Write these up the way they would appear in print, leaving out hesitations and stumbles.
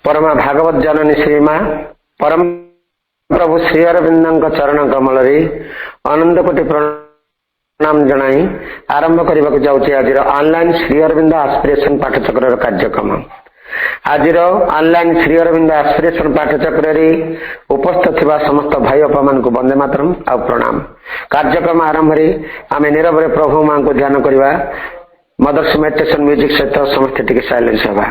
परमा भागवत जननी श्रीमा परम प्रभु श्री अरविंद चरण कमल अनंत कोटि प्रणाम जनाई आरंभ करने जाऊँगी आज ऑनलाइन श्री अरविंद एस्पिरेशन पाठचक्र कार्यक्रम। आज ऑनलाइन श्री अरविंद एस्पिरेशन पाठचक्र उपस्थित थिबा समस्त भाई बापा मान को वंदे मातरम आ प्रणाम। कार्यक्रम आरंभ आम नीरव प्रभु मां को ध्यान करवा मदर्स मेडिटेशन म्यूजिक सहित समस्त टिके साइलेंस होगा।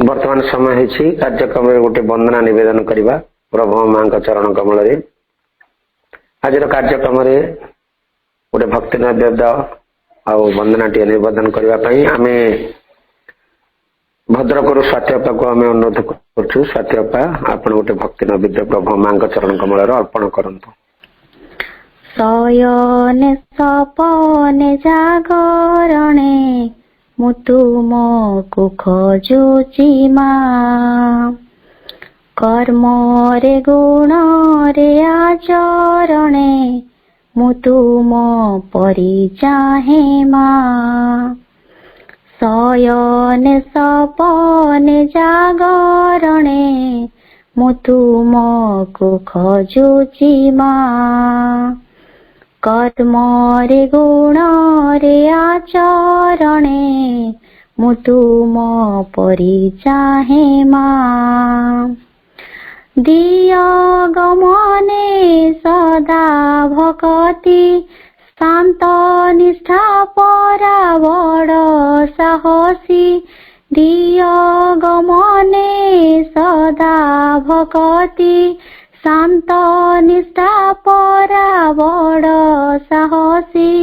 वर्तमान समय है कार्यक्रम गोटे वंदना निवेदन करवा प्रभु मां चरण कमल। आज कार्यक्रम गोटे भक्ति नैवेद्य आ वंदना टी निवेदन करने आम भद्रक स्वात्यपा को आम अनुरोध करूँ। स्वात्यपा आप गोटे भक्ति नैवेद्य प्रभु मां चरण कमल अर्पण करंतु। शयने सपने जागरणे मु तुमको खोजुची मां कर्म रे गुण रे आचरणे मु तुम परि चाहे मां। शयने सपने जागरणे मु तुमको खोजुची मां कर्म रे गुण रे आचरणे मु तुम परि चाहे मां। दिय गमने सदा भक्ति शांत निष्ठा परा बड़ साहसी दिय गमने सदा भक्ति शांत निष्ठा परा बड़ साहसी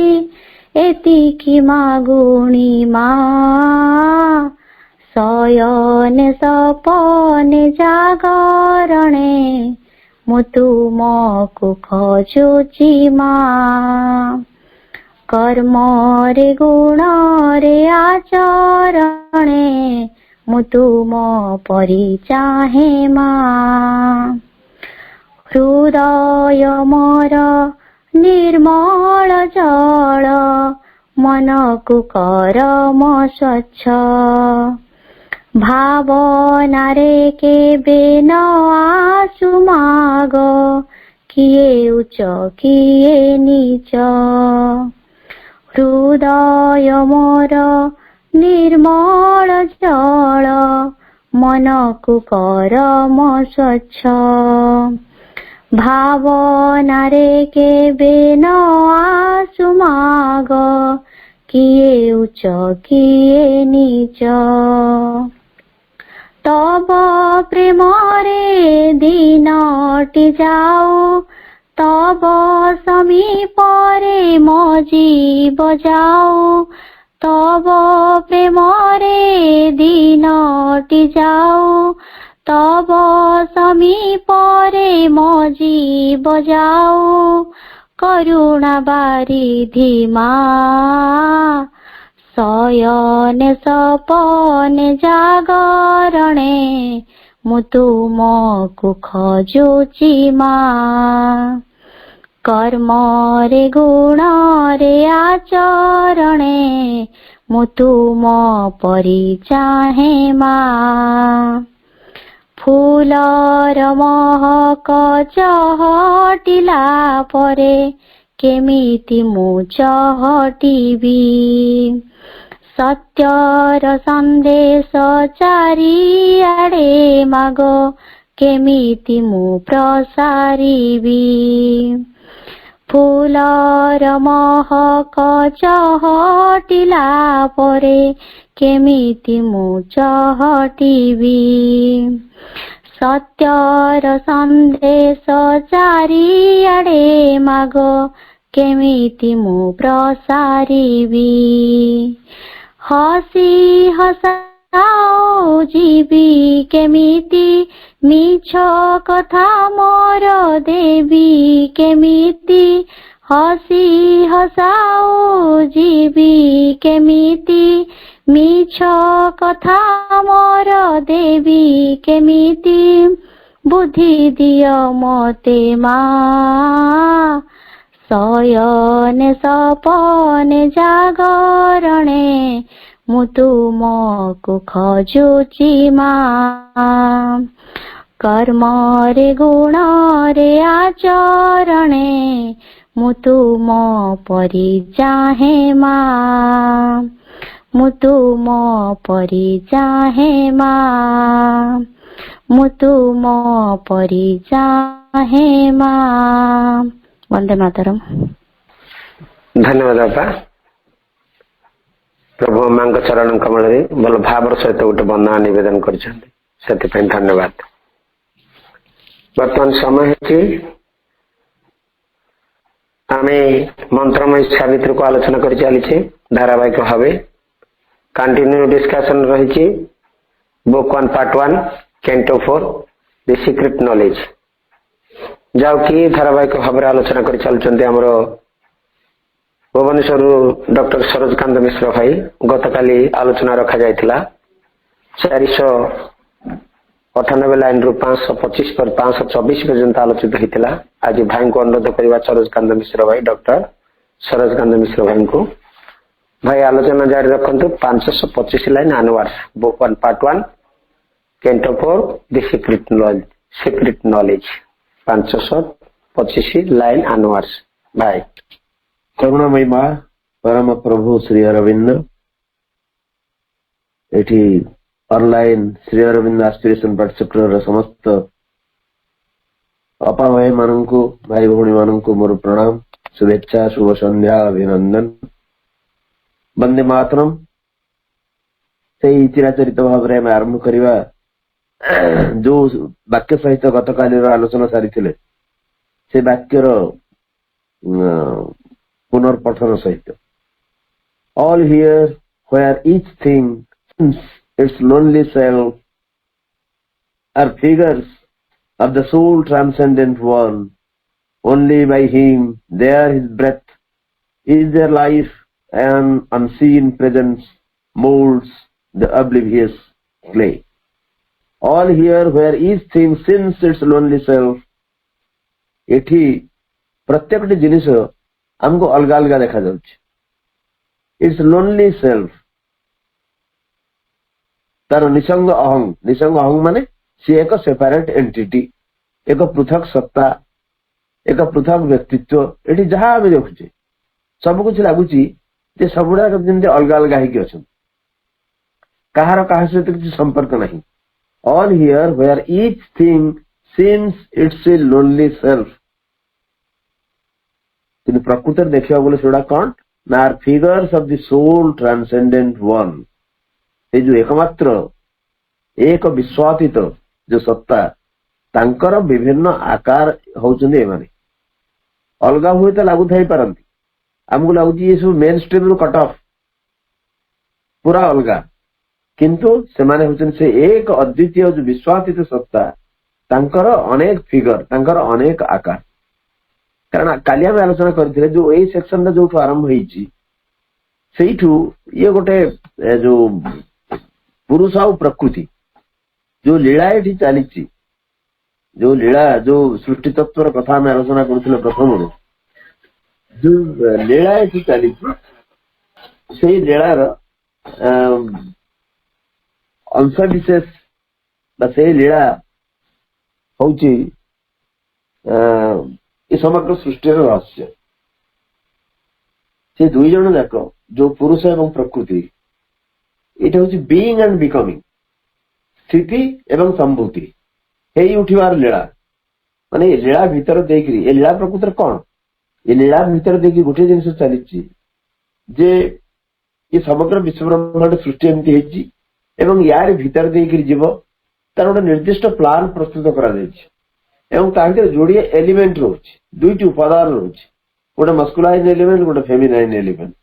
एतिकी मागुणी मां। शयने सपने जागरणे मु तुमको खोजुची मां कर्म रे गुण रे आचरणे मु तुम परि चाहे मां। हृदय मोर निर्मल जल मन को करम स्वच्छ भावना रे केबे न आसु माग किए उच्च किए नीच। हृदय मोर निर्मल जल मन को करम स्वच्छ भावना रे केबे न आसु माग किए उच्च किए नीच। तब प्रेम रे दिनटी जाऊ तब समीप रे मो जीव जाऊ तब प्रेम रे दिनटी जाऊ तब समीप रे मो जीव जाऊ करुणा बारिधि मां। शयने सपने जागरणे मु तुमको खोजुची मां कर्म रे गुण रे आचरणे मु तुम परि चाहे मां। फूलर महक चहटिला परे केमिति मु चहटिबी सत्यर संदेश चारिआडे माग केमिति मु प्रसारिबी फूलर महक चहटिला परे केमिति मु चहटिबी सत्यर संदेश चारिआडे माग केमिति मु प्रसारिबी हसी हसाओ जीवी केमिति मिछ कथा मोर देवी केमिति हसी हसाओ जीवी केमिति मिछ कथा मोर देवी केमिति बुद्धि दिय मते मा शयने सपने जागरणे मु तुमको खोजुची मा कर्म रे गुण रे आचरणे मु तुम परि चाहे मा मु तुम परि चाहे मा मु तुम परि चाहे मा वंदे मातरम। धन्यवाद बापा प्रभु मां चरण कमल भल भावर सहित गोटे वंदना निवेदन कर धन्यवाद। वर्तमान समय आमे मंत्रमय सावित्री को आलोचना कर चली धारावाहिक भाव कंटिन्यू डिस्कशन रही book 1 part 1 canto 4 the secret knowledge जाओ कि धारावाहिक भाव आलोचना कर चलुचंती हमर भुवनेश्वर डॉक्टर सरोजकांत मिश्र भाई गतकाली आलोचना रखा जायतिला 498 लाइन रु 525 पर 524 पर्यंत आलोचित होता। आज भाई को अनुरोध करवा सरोजकांत मिश्र भाई डॉक्टर सरोजकांत मिश्र भाई को भाई आलोचना जारी रखु 525 line आनवर्ड्स book 1 part 1 canto 4 the secret knowledge 525 line आनवर्ड्स भाई। करुणामयी माँ परम प्रभु श्री अरविंद एठी ऑनलाइन श्री अरविंद एस्पिरेशन पाठचक्र समस्त अपा भाई मान को भाई भौणी मान को मोर प्रणाम शुभेच्छा शुभ संध्या अभिनंदन वंदे मातरम। से चिराचरित भाव में आरंभ करवा जो वाक्य सहित गतकाली आलोचना सारी से वाक्यर पुनर्पठन सहित all here where each thing its lonely self are figures of the soul transcendent one. Only by him there his breath is their life, and unseen presence molds the oblivious clay. All here where each thing sins its lonely self. एठी प्रत्येक जिनिस हमको अलग अलग देखा जाउछ। It's lonely self तार निसंग अहंग माने सी एक सेपरेट एंटिटी एक पृथक सत्ता एक पृथक व्यक्तित्व एठी जहाँ आम देखुचे सब कुछ लगुच सब गुड़ाक जमी अलग अलग होगी कहार कहा सहित किसी संपर्क नहीं। All here where each thing seems it's a lonely self कि प्रकृति देखा बोले सेटा कौन ना figures of the soul transcendent one. ये जो एकमात्र एक विश्वातीत जो सत्ता तांकर विभिन्न आकार होचंदे माने अलग हुए तो लागू थाई पारंती हमको लगुच ये सब मेन स्ट्रीम रु कट ऑफ पूरा अलग किंतु से माने होचन से एक अद्वितीय जो विश्वातीत सत्ता तांकर अनेक फिगर तांकर अनेक आकार। कारण काली आम आलोचना करथिले जो ए सेक्शन जो आरंभ होईची सेठू ये गोटे जो पुरुष और प्रकृति जो लीला ये चली जो लीला जो सृष्टि तत्व कथा आम आलोचना करुले प्रथम जो लीला ये चली से लीलार अंश विशेष से लीला हूँ समग्र सृष्टि रहस्य से दुई जन जाक जो पुरुष एवं प्रकृति ये हूँ बीइंग एंड बिकमिंग स्थिति एवं संभूति हे उठिबार लीला माने लीला भीतर देखिरी ए लीला प्रकृति कौन ये लीला भीतर देखिए गोटे जिन चली जे ये समग्र विश्व ब्रह्मांड सृष्टि एमती होती एवं यार भीतर देखिरी जीव तार गोटे निर्दिष्ट प्लान प्रस्तुत करा जोड़े एलिमेंट रोचे दुईटी उपादान रोचे गोटे मस्कुलाइन एलिमेंट गोटे फेमिनाइन एलिमेंट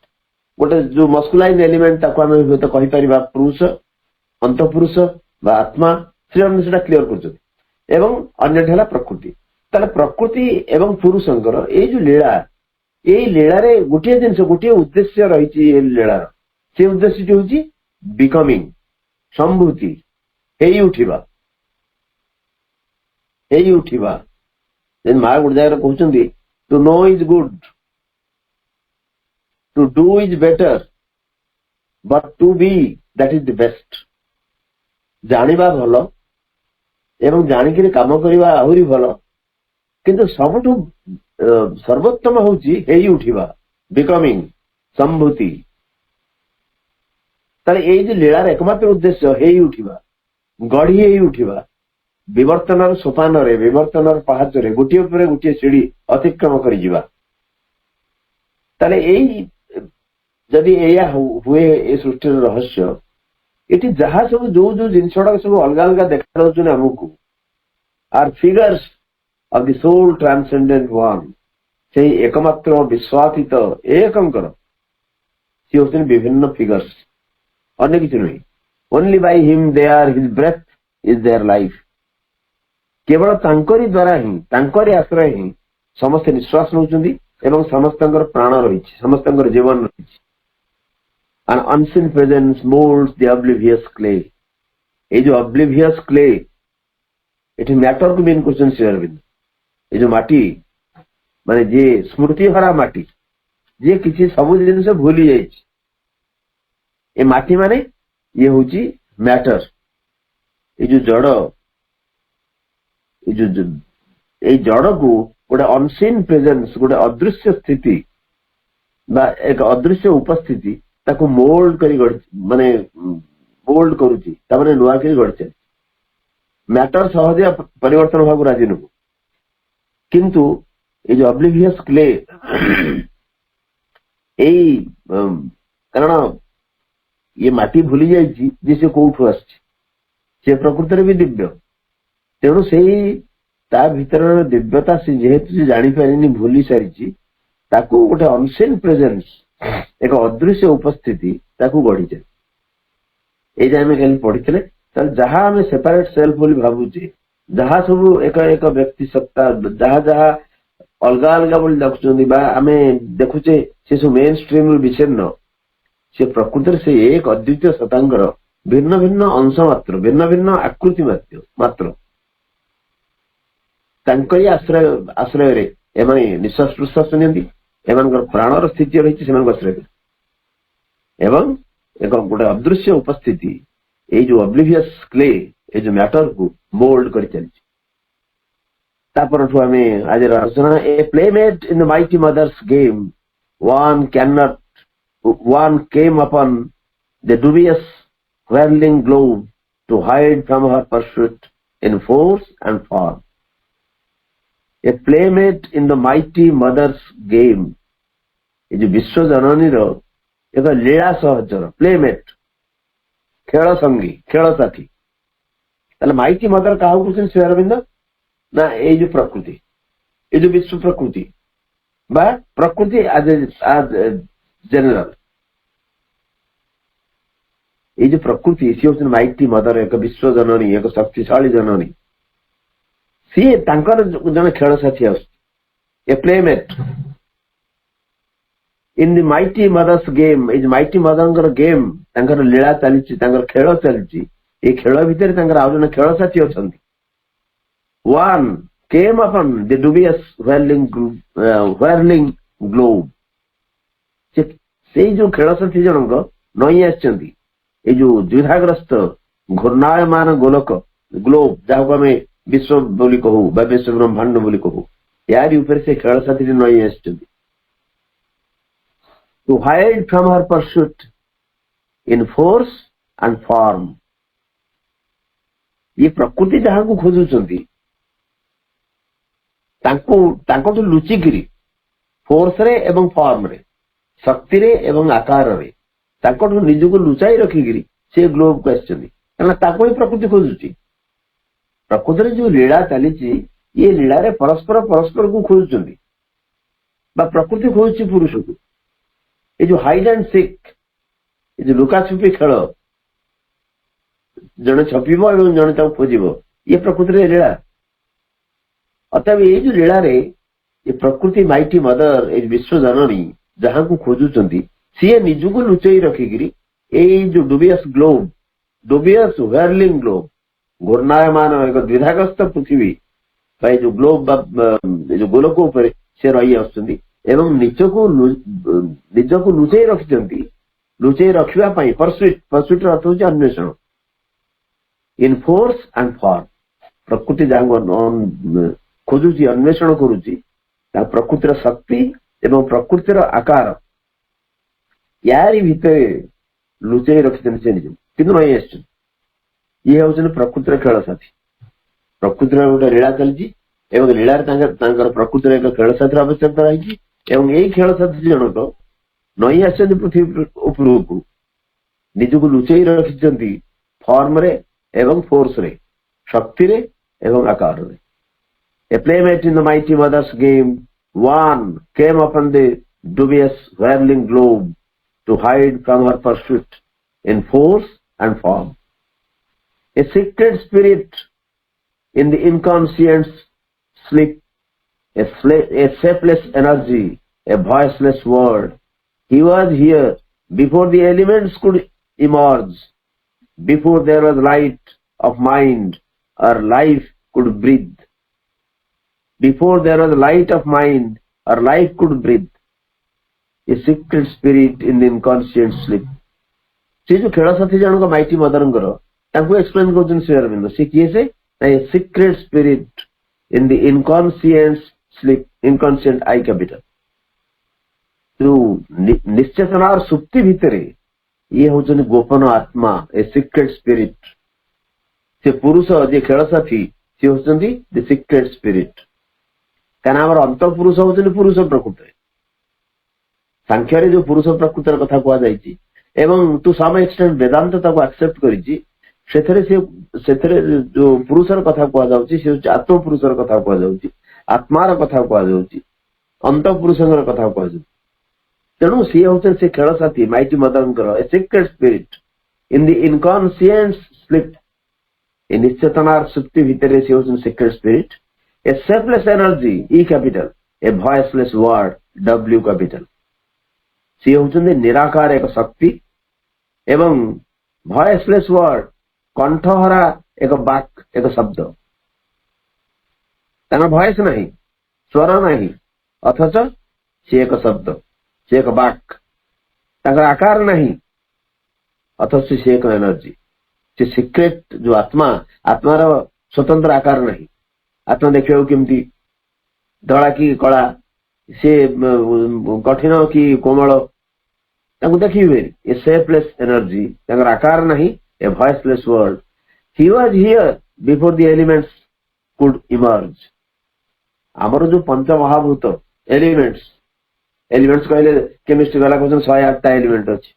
गोटे जो मस्कुलाइन एलिमेंट आम कहीपर पुरुष अंतपुरुष बा आत्मा श्री से क्लीयर कर प्रकृति ताले प्रकृति एवं पुरुषंकर ये जो लीला ये लीला गोटे जिन गोटे उद्देश्य रही लीलार से उद्देश्य हूँ बिकमिंग संभूति हे उठिबा माँ गोटे जगह कहते to know is good to do is better but to be that is the best जानिबा भल एवं जानिक काम करवा आहरी भल किंतु सबुठु सर्वोत्तम हूँ हे उठिबा बिकमिंग संभूति ताले ये जो लीलार एकमात्र उद्देश्य हे उठिबा गढ़ी हे उठिबा विवर्तन सोपान विवर्तन पहाच गोटे गोटे सीढ़ी अतिक्रम कर जदि हुए ए सृष्टि रहस्य ये जहाँ सब जो जो जिन सब अलग अलग देखा आमको आर figures of the soul transcendent one से एकमात्र विश्वासित एकंकर सी होती विभिन्न फिगर्स अन्य किसी नुह only by him they are his breath is their life केवल तांकरी द्वारा ही तांकरी आश्रय ही समस्त निश्वास नौचंदी एवं समस्त प्राण रही समस्त जीवन रही an unseen presence molds the oblivious clay ये जो oblivious clay ये मैटर को मेन क्वेश्चन श्री अरविंद ये जो माटी माने जे स्मृति हरा माटी जे किसी सब जिन से भूली जाए माटी माने ये हूँ मैटर ये जो जड़ ये जड़ को गोटे अनसीन प्रेजेंस गोटे अदृश्य स्थिति बा एक अदृश्य उपस्थिति ताको मोल्ड करी माने मोल्ड करुची ताने नुआ करी गढ़ मैटर सहज परिवर्तन भाव राजी नुह किंतु ये जो ऑब्लिवियस क्ले कारण ये माटी भूली जाइए से कौटू आसे प्रकृति भी दिव्य तेणु से भीतर दिव्यता से जेहेतु से जापारे भूली सारी गोटे अनसीन प्रेजेंस एक अदृश्य उपस्थिति गढ़ी जाए ये पढ़ी जहाँ आम सेपरेट सेल्फ बोली भावुचे जहाँ सब एक एक व्यक्ति सत्ता जहाँ जहाँ अलग अलग बोली देखुं आम देखुचे से सब मेन स्ट्रीम विच्छिन्न से प्रकृति से एक अद्वितीय सतांगर भिन्न भिन्न अंश मात्र भिन्न भिन्न आकृति मात्र आश्रय निश्वास प्रश्वास नि प्राणर स्थिति रही आश्रय एवं एक गोटे अदृश्य उपस्थिति ये जो ऑब्लिवियस क्ले ये जो मैटर को मोल्ड कर चली आज आलोचना a playmate in the mighty mother's game one came upon the dubious whirling globe to hide from her pursuit in force and form. A playmate in the mighty mother's game. ये जो विश्व जननी रो एक लीला सहचर playmate खेल संगी खेल साथी ताले mighty mother क्या श्री अरविंद ना ये जो प्रकृति ये जो विश्व प्रकृति बा प्रकृति आज जनरल ये जो प्रकृति सी हूँ माइटी मदर एक विश्व जननी एक शक्तिशाली जननी सी जन खेल साथी a playmate in the mighty mother's game is mighty mother game लीला चली खेल चली ये खेल भितर आउ जन खेल साथी अच्छा one came upon the dubious whirling globe से जो खेल साथी जनक नई आछंती ये जो द्विधाग्रस्त घूर्णायमान गोलक ग्लोब जहाँ आम विश्व बोली कहू बा विश्व ब्रह्मांड बोली कहू यार ऊपर से खेल साथी नई आछंती to hide from her pursuit in force and form. ये प्रकृति जहाँ को खोजुचंती तांको लुचिकिरी फोर्स रे एवं फॉर्म रे शक्ति रे एवं आकार रे तांको निज को लुचाई रखिकिरी से ग्लोब को आछंती कारण ताको ही प्रकृति खोजुची प्रकृति रे जो लीला चलीची ये लीला रे परस्पर को खोजुचंती बा प्रकृति खोजुची पुरुष को ये जो हाइड एंड सिक ये जो लुका छुपी खेल जड़े छपिब और जड़े खोजब ये प्रकृति रे लीला अतएव ये जो लीला रे ये प्रकृति माइटी मदर ए विश्व जननी जहां को खोजुचंती सी निज को लुचई रखिकी ये जो डुबियस व्हर्लिंग ग्लोब घूर्णायमान एक द्विधाग्रस्त पृथ्वी जो ग्लोब जो गोलक उपर से रही आसुचंती एवं निज को लुचई रखिचंती लुचई रखिबा पई परसुइट अर्थ होची अन्वेषण इन फोर्स एंड फॉर्म प्रकृति जहां खोजुची अन्वेषण करुची प्रकृतिर शक्ति एवं प्रकृतिर आकार यारी भितर लुचई रखिछन से निज किंतु नहीं आछन ये होछन प्रकृतिर खेल साथी प्रकृतिर गोटे लीला चलची एवं लीला प्रकृतिर एक खेल साथी आवश्यकता रही एवं यही खेल साथी जनक नहीं आछन पृथ्वी उपरकू निज को लुचई रखिछंती फॉर्म रे एवं फोर्स रे शक्ति रे एवं आकार रे A playmate in the mighty mother's game, one came upon the dubious whirling globe to hide from her pursuit in force and form. A secret spirit in the inconscient sleep, a shapeless energy, a voiceless word. He was here before the elements could emerge, before there was light of mind or life could breathe. Before there was light of mind or life could breathe. A secret spirit in the inconscient sleep. से जो खेल साथी जनक mighty mother explain कर श्री अरविंद से किए से a secret spirit in the inconscient sleep inconscient I capital जो निश्चेतना और सुप्ति भितर ये हूँ गोपन आत्मा ए सिक्रेट स्पिरिट से पुरुष जे खेल साथी सी होती द सिक्रेट स्पिरिट कहना आम अंत पुरुष होती पुरुष प्रकृति सांख्य जो पुरुष प्रकृतिर कथा कहुई एवं टू सम एक्सटेंट वेदांत ताको एक्सेप्ट करिछि जो पुरुषर कथा कहुछि आत्म पुरुषर कथा कहुछि आत्मार कथा कहुछि अंत पुरुषर कथा कहुछि तेणु सी होते से खेल साथी mighty mother a secret spirit in the inconscient sleep ए निश्चेतनार सुप्ति भितर सी होते secret spirit A shapeless energy, E capital, a voiceless word, W capital. सी होचंदे निराकार एक शक्ति एवं voiceless word, कंठहरा एक वाक एक शब्द तार भॉइस नहीं स्वर नहीं अथच सी एक शब्द सी एक वाक तार आकार नहीं अथच सी एक एनर्जी सी सिक्रेट जो आत्मार स्वतंत्र आकार नहीं आत्मा देखिए केमती धड़ा कि कला से कठिन कि कोमल देखिए ए शेपलेस एनर्जी आकार नहीं a voiceless word he was here before the elements could emerge आमर जो पंच महाभूत एलिमेंट्स कहले केमिस्ट्री वाला कहते 108 टा एलिमेंट अच्छी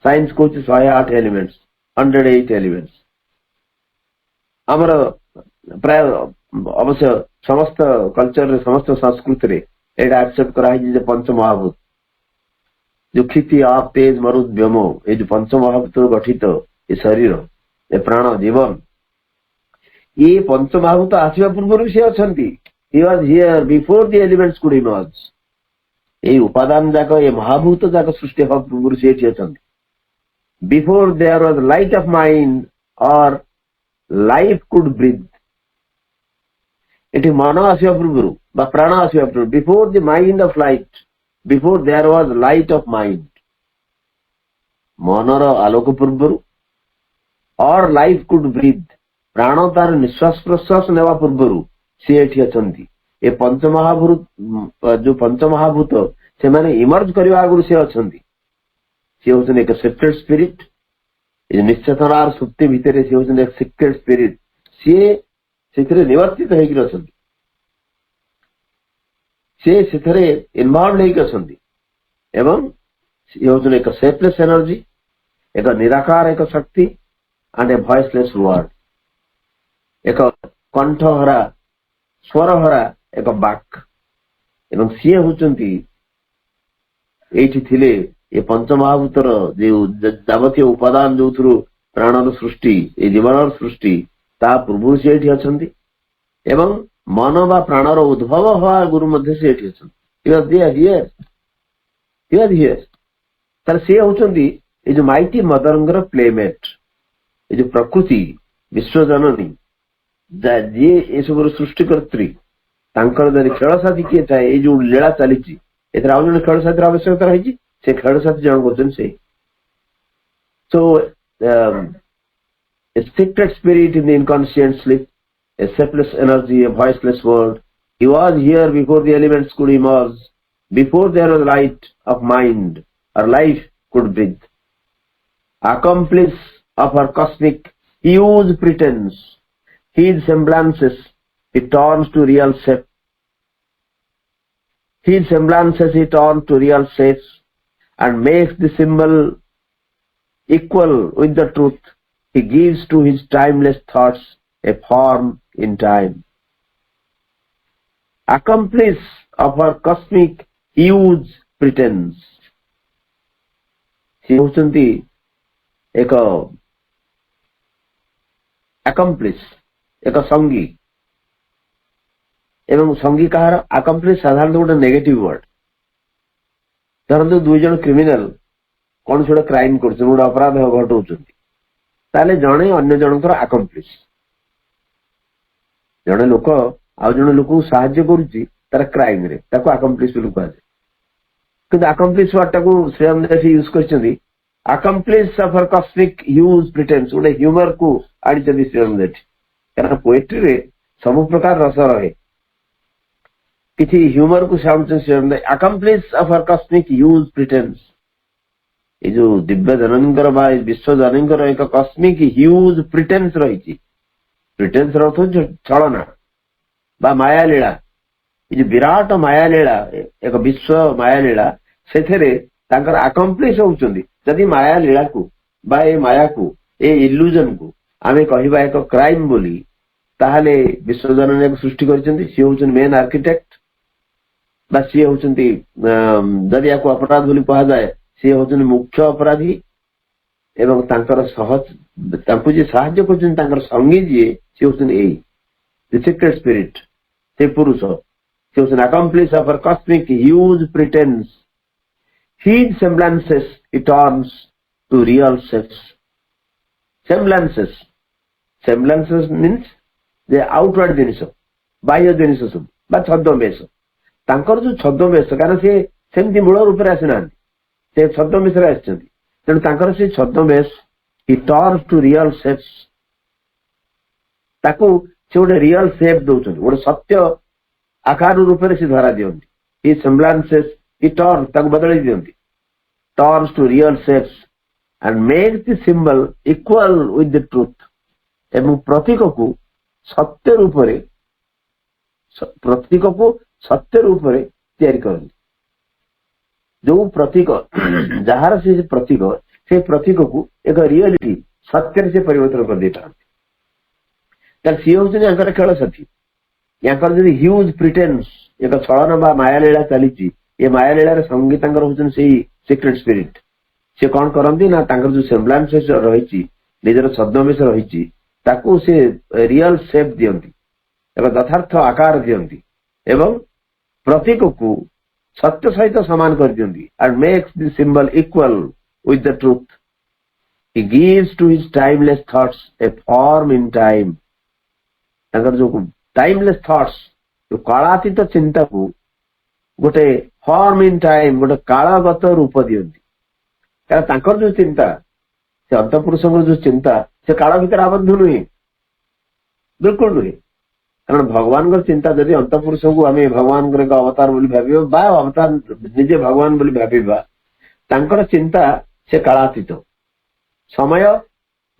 साइंस कहते 108 एलिमेंट्स 108 एलिमेंट्स आमर प्राय अवश्य समस्त कल्चर समस्त संस्कृति रे एटा एक्सेप्ट करा है पंच महाभूत जो क्षिति आप तेज मरुद व्योमो ये जो पंच महाभूत गठित ये शरीर ये प्राण जीवन ये पंच महाभूत आसवा पूर्व से अछंती he was here before the elements could emerge ये उपादान जाक ये महाभूत जाक सृष्टि हवा पूर्व से अछंती before there was light of mind or life could breathe it मन आसवा पूर्व प्राण आसवा पूर्व before the mind of light before there was light of mind मनर आलोक पूर्व और लाइफ कुड ब्रीथ प्राण तार निश्वास प्रश्वास नेवा पूर्व सी एठी अछंती ए पंचमहाभूत जो पंचमहाभूत से माने इमर्ज करने आगु से अछंती से होचन एक सेक्रेट स्पिरिट निश्चेतनार सुप्ति भितर से होचन एक सेक्रेट स्पिरिट से निवर्तित होगी अछंती से इनवॉल्व होगी अछंती एवं ये होचन एक शेपलेस एनर्जी एक निराकार एक शक्ति एंड ए वॉइसलेस वर्ड एक कंठहरा स्वरहरा एक बाक एवं सी होचंती एठी थिले ये पंचमहाभूतर जो जावतीय उपादान जो प्राणर सृष्टि ये जीवन सृष्टि ता पूर्व से एठी अछंती एवं मन बा प्राणर उद्भव हवा गुरु मध्य से एठी अछंती तार से होचंती ये जो माइटी मदरंगर प्लेमेट ये जो प्रकृति विश्व जननी जी ये सब सृष्टि कर्त्री तांकर खेल साथी किए थाए ये जो लीला चली एथर आउ जन खेल साथी आवश्यकता रही से खेल साथी जन बोलते से सो a secret spirit in the inconscient sleep, a shapeless energy, a voiceless word. He was here before the elements could emerge, before there was light of mind or life could breathe. Accomplice of her cosmic huge pretense, his semblances, he turns to real shape. His semblances he turns to real shapes and makes the symbol equal with the truth. He gives to his timeless thoughts a form in time. Accomplice of her cosmic huge pretense. She होचंती एक accomplice, एक संगी एवं संगी कहार accomplice साधारणतः गोटे negative word. धरतु दुई जन criminal कौन से क्राइम कर गोटे अपराध घटाऊंट ताले जड़े अन्य जनकर accomplice. जड़े लोक आउ जड़े लोक साहाय्य करुच्ची तार क्राइम रे ताको accomplice बोली कहा जाए. किंतु accomplice वर्ड टाको श्रीराम देव यूज कर accomplice of her cosmic huge pretense गोटे ह्यूमर को आड़ी श्रीराम देव कारण पोएट्री रे सब प्रकार रस रहे किसी ह्यूमर को श्रीराम देव accomplice of her cosmic huge pretense. ये जो दिव्य जननींकर बा विश्व जननींकर एक कस्मिक ह्यूज प्रिटेन्स रही. प्रिटेन्स अर्थ छलना बा माया लीला. ये जो विराट माया लीला एक विश्व माया लीला से आकम्प्लिश होउचंदी. जदि माया लीला को बा ए माया को ए इल्यूजन को आमे कहिबा एक क्राइम बोली ताहले विश्व जननी एक सृष्टि करचंदी. सी होउचन मेन आर्किटेक्ट बा सी होउचंदी जदि याको अपराध बोली कहा जाए सी होचन मुख्य अपराधी एवं तांकर सहज तांको जे साहाय्य करचन तांकर संगी जे सी होचन ए द सीक्रेट स्पिरिट से पुरुष सी होचन accomplice of her cosmic huge pretense. His semblances it turns to real shapes. Semblances means the outward जिनिस बाह्य जिनिस सब बा छद्मवेश तांकर जो छद्मवेश कारण से सेमती मूल रूप रे आसी नांती से छद्मवेश रे आछंती तेणु तांकर से छद्मवेश he turns to real shapes. ताको से गोटे रियल शेप दउछन गोटे सत्य आकार रूप रे से धरा दियंती. His semblances he turns ताको बदली दियंती turns to real shapes and makes the symbol equal with the truth. एवं प्रतीक को सत्य रूप रे तैयारी करती. जो प्रतीक जार से प्रतीक को एक रियलिटी सत्य से परिवर्तन कर देता. सी हूँ खेल साथी यहाँ जब ह्यूज प्रिटेन्स एक छलन बा माया लीला चली ये माया लीला संगीत हूँ सीक्रेट स्पिरिट. से कौन करती ना जो सेम्बलांसेस रही निजर छद्मवेश रही ताकू से रियल शेप दियंती एक यथार्थ आकार दियंती एवं प्रतीक को सत्य सहित समान कर दियंती and makes the symbol equal with the truth. He gives to his timeless thoughts a form in time. तांकर जो टाइमलेस थॉट्स जो कालातीत चिंता को गोटे फॉर्म इन टाइम गोटे कालगत रूप दियंती. कारण तांकर जो चिंता से अंतपुरुषों जो चिंता से काल भीतर आबद्ध नुहे बिल्कुल नुहे. कारण भगवान चिंता जदि अंतपुरुष को आम भगवान एक अवतार बोली भाविबा अवतार निजे भगवान बोली भाविबा तांकर चिंता से कालातीत समय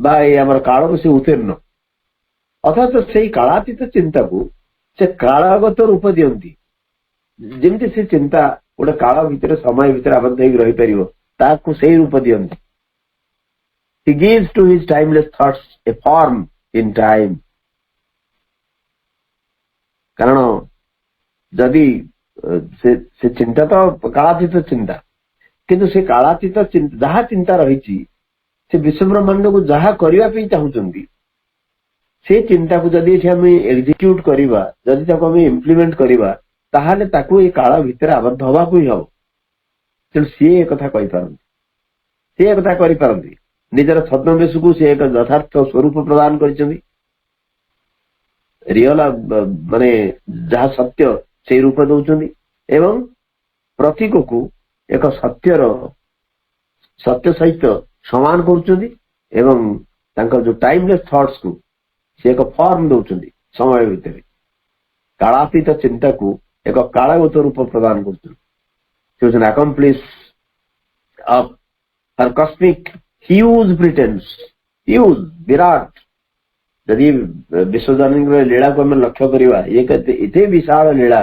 बा आमर काल से उत्तीर्ण अर्थात से कालातीत चिंता को से कालगत रूप दियंती जमी से चिंता गोटे काल भितर समय भितर आबद्ध रही पार से रूप दियंती He gives to his timeless thoughts a form in time. कारण जदि से चिंता तो कालातीत चिंता किंतु से कालातीत जहा चिंता रही से विश्व ब्रह्मांड को जहा करने चाहूंगी से चिंता को जदि आम एक्जिक्यूट करवा जदि आम इम्प्लीमेंट करवा ताहले ताकू ए काल भितर आबद्ध हवा ही हम तेणु सी एक कथा सी एक कथा करि निजर छद्मवेश को से एक यथार्थ स्वरूप प्रदान कर रियल माने जहाँ सत्य से रूप दौरान एवं प्रतीक को एक सत्य सहित समान कर जो टाइमलेस थॉट्स को से एक फॉर्म दौरान समय भितर कालातीत चिंता को एक कालगत रूप प्रदान कर accomplish of her cosmic huge pretence huge Virat यदि विश्वजन लीला को आम लक्ष्य करवा ये विशाल लीला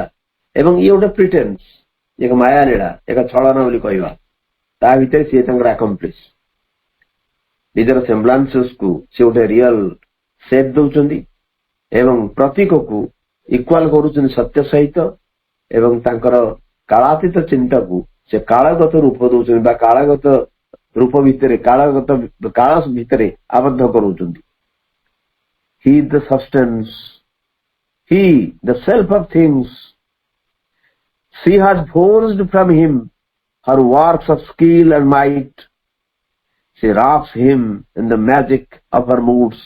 एवं ये गोटे प्रिटेंस एक माया लीला एक छलना बोली कहवा ता भीतर सी अकम्प्लिश निजर सेम्ब्लान्सेस को सी गोटे रियल सेप दौरान एवं प्रतीक को इक्वाल कर सत्य सहित एवं तांकर कालातीत चिंता को से कालगत रूप दौरान कालगत रूप भितर कालगत काल भितर आबद्ध कर He the substance, he the self of things. She has forged from him her works of skill and might. She wraps him in the magic of her moods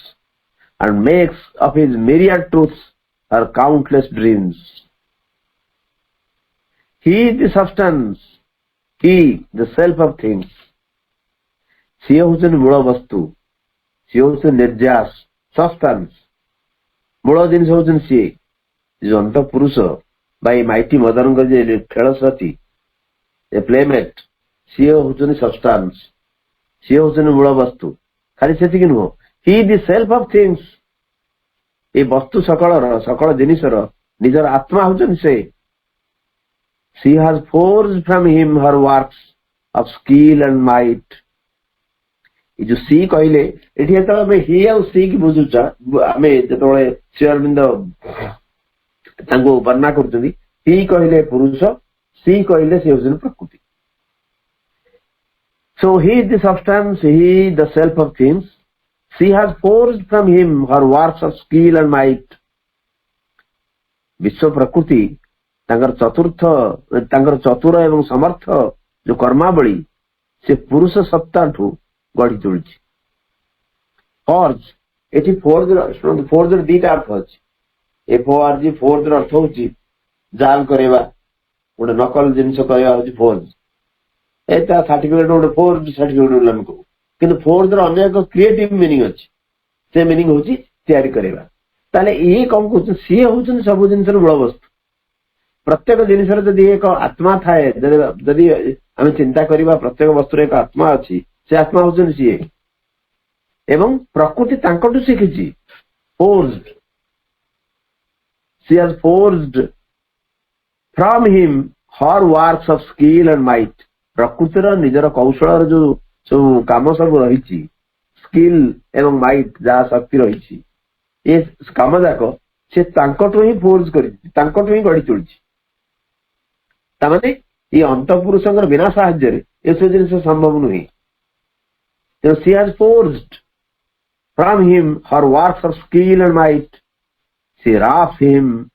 and makes of his myriad truths her countless dreams. He the substance, he the self of things. सी हूँ मूल वस्तु सी हूँ निर्यास substance मूल जिन हूँ सी जो अंत पुरुष by mighty mother खेल साथी ए प्लेमेट सी हूँ सब्सटेंस सी हूँ मूल वस्तु खाली से नुह he the self of things ये वस्तु सकल जिनिसर निजर आत्मा हूँ से she has forged from him her works of skill and might ये जो सी कहले ये ही आ सी की बुझुचा आम जो श्री अरविंद वर्णना कर ही कहले पुरुष सी कहले सी हूँ प्रकृति सो he the substance he the self of things she has forged from him her works of skill and might विश्व प्रकृति चतुर एवं समर्थ जो कर्मावली से पुरुष सत्ता ठू गढ़ी तोड़ी फॉर्ज ये फोर्ज दीटा अर्थ अच्छे FORG फोर्ज अर्थ हूँ जाल करवा गोटे नकल जिनस करवा फोर्ज ए सर्टिफिकेट गोटे फोर्ज सर्टिफिकेट आम कहू कि फोर्ज अनेक क्रिएटिव मीनिंग अच्छी से मीनिंग हूँ तैयारी करवा ताले ये कौन कहते सी हूँ सब जिन मूल वस्तु प्रत्येक जिनसर जदि एक आत्मा थाए जदि आम चिंता करवा प्रत्येक वस्तु एक आत्मा अच्छी से आत्मा हूँ सी एवं प्रकृति तांकटू शिखी forged she has forged from him her works of skill and might प्रकृतिर निजर कौशल जो सब काम सब रही स्किल एवं माइट जहाँ शक्ति रही ये काम जाक से तांकटू ही फोर्ज कर ही गढ़ी तोड़ी तामाने ये अंतपुरुष बिना साहाय्य ये सब जिन संभव नुहे So she has forged from him her works of skill and might. She wraps him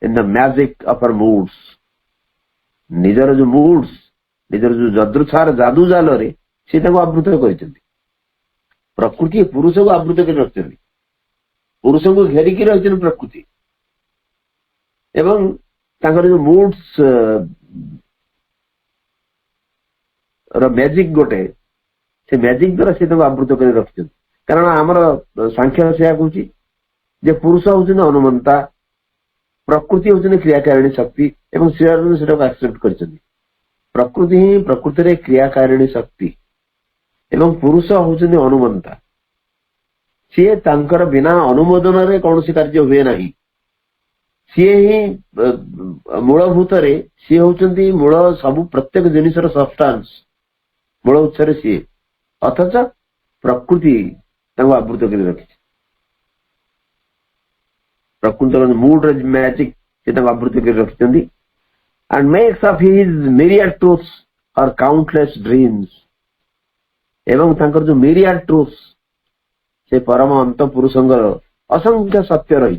in the magic of her moods. निजर जो moods, निजर जो जदृच्छार जादू जाल रे से आवृत कर प्रकृति पुरुष को आवृत कर रखते पुरुष को घेरिकी रही प्रकृति एवं जो मूड्स मैजिक गोटे से मैजिक द्वारा से आवृत कर रखिंट कारण आमर सांख्य से कहूँ जे पुरुष हूँ अनुमंता प्रकृति होचने क्रियाकारिणी शक्ति एवं श्री अरविंद सेटा एक्सेप्ट करछन्ती प्रकृति ही प्रकृति रे क्रियाकारिणी शक्ति एवं पुरुष होचने अनुमंता सी तांकर बिना अनुमोदन रे कौन सी कार्य हुए नहीं सी ही मूलभूत रे सी होचन्ती मूल सब प्रत्येक जिनिसर सब्सटेंस मूल उत्स रे सी अथच प्रकृति तांको आवृत कर रखी प्रकृति मूड मैजिक से तांको आवृत कर रखी and makes of his myriad truths or countless dreams एवं तांकर जो myriad truths से परम अंत पुरुषंगर असंख्य सत्य रही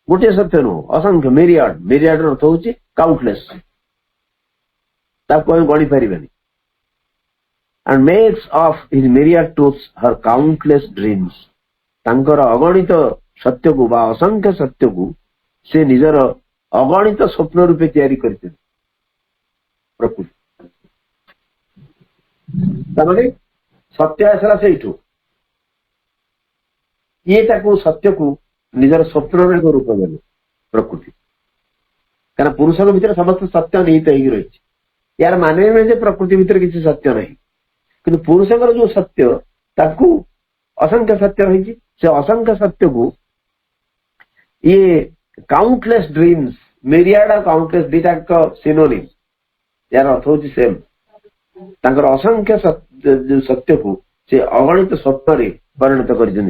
गोटे सत्य नु असंख्य myriad अर्थ होची countless ताको गणी परिबेनी and makes of his myriad truths her countless dreams तांकर अगणित सत्य को बा असंख्य सत्य को से निजर अगणित स्वप्न रूपे तैयारी करते प्रकृति तामाने सत्य आसला से ये ताको सत्य को निजर स्वप्न रे रूप देले प्रकृति कारण पुरुष के भीतर समस्त सत्य निहित ही रही यार माने में जे प्रकृति भीतर किसी सत्य नहीं किंतु पुरुष जो सत्य ताको असंख्य सत्य रही से असंख्य सत्य को ये काउंटलेस ड्रीम्स myriad और काउंटलेस दीटा का सिनोनिम यार अर्थ होची सेम तांकर असंख्य सत्य को से अगणित स्वप्न रे परिणत कर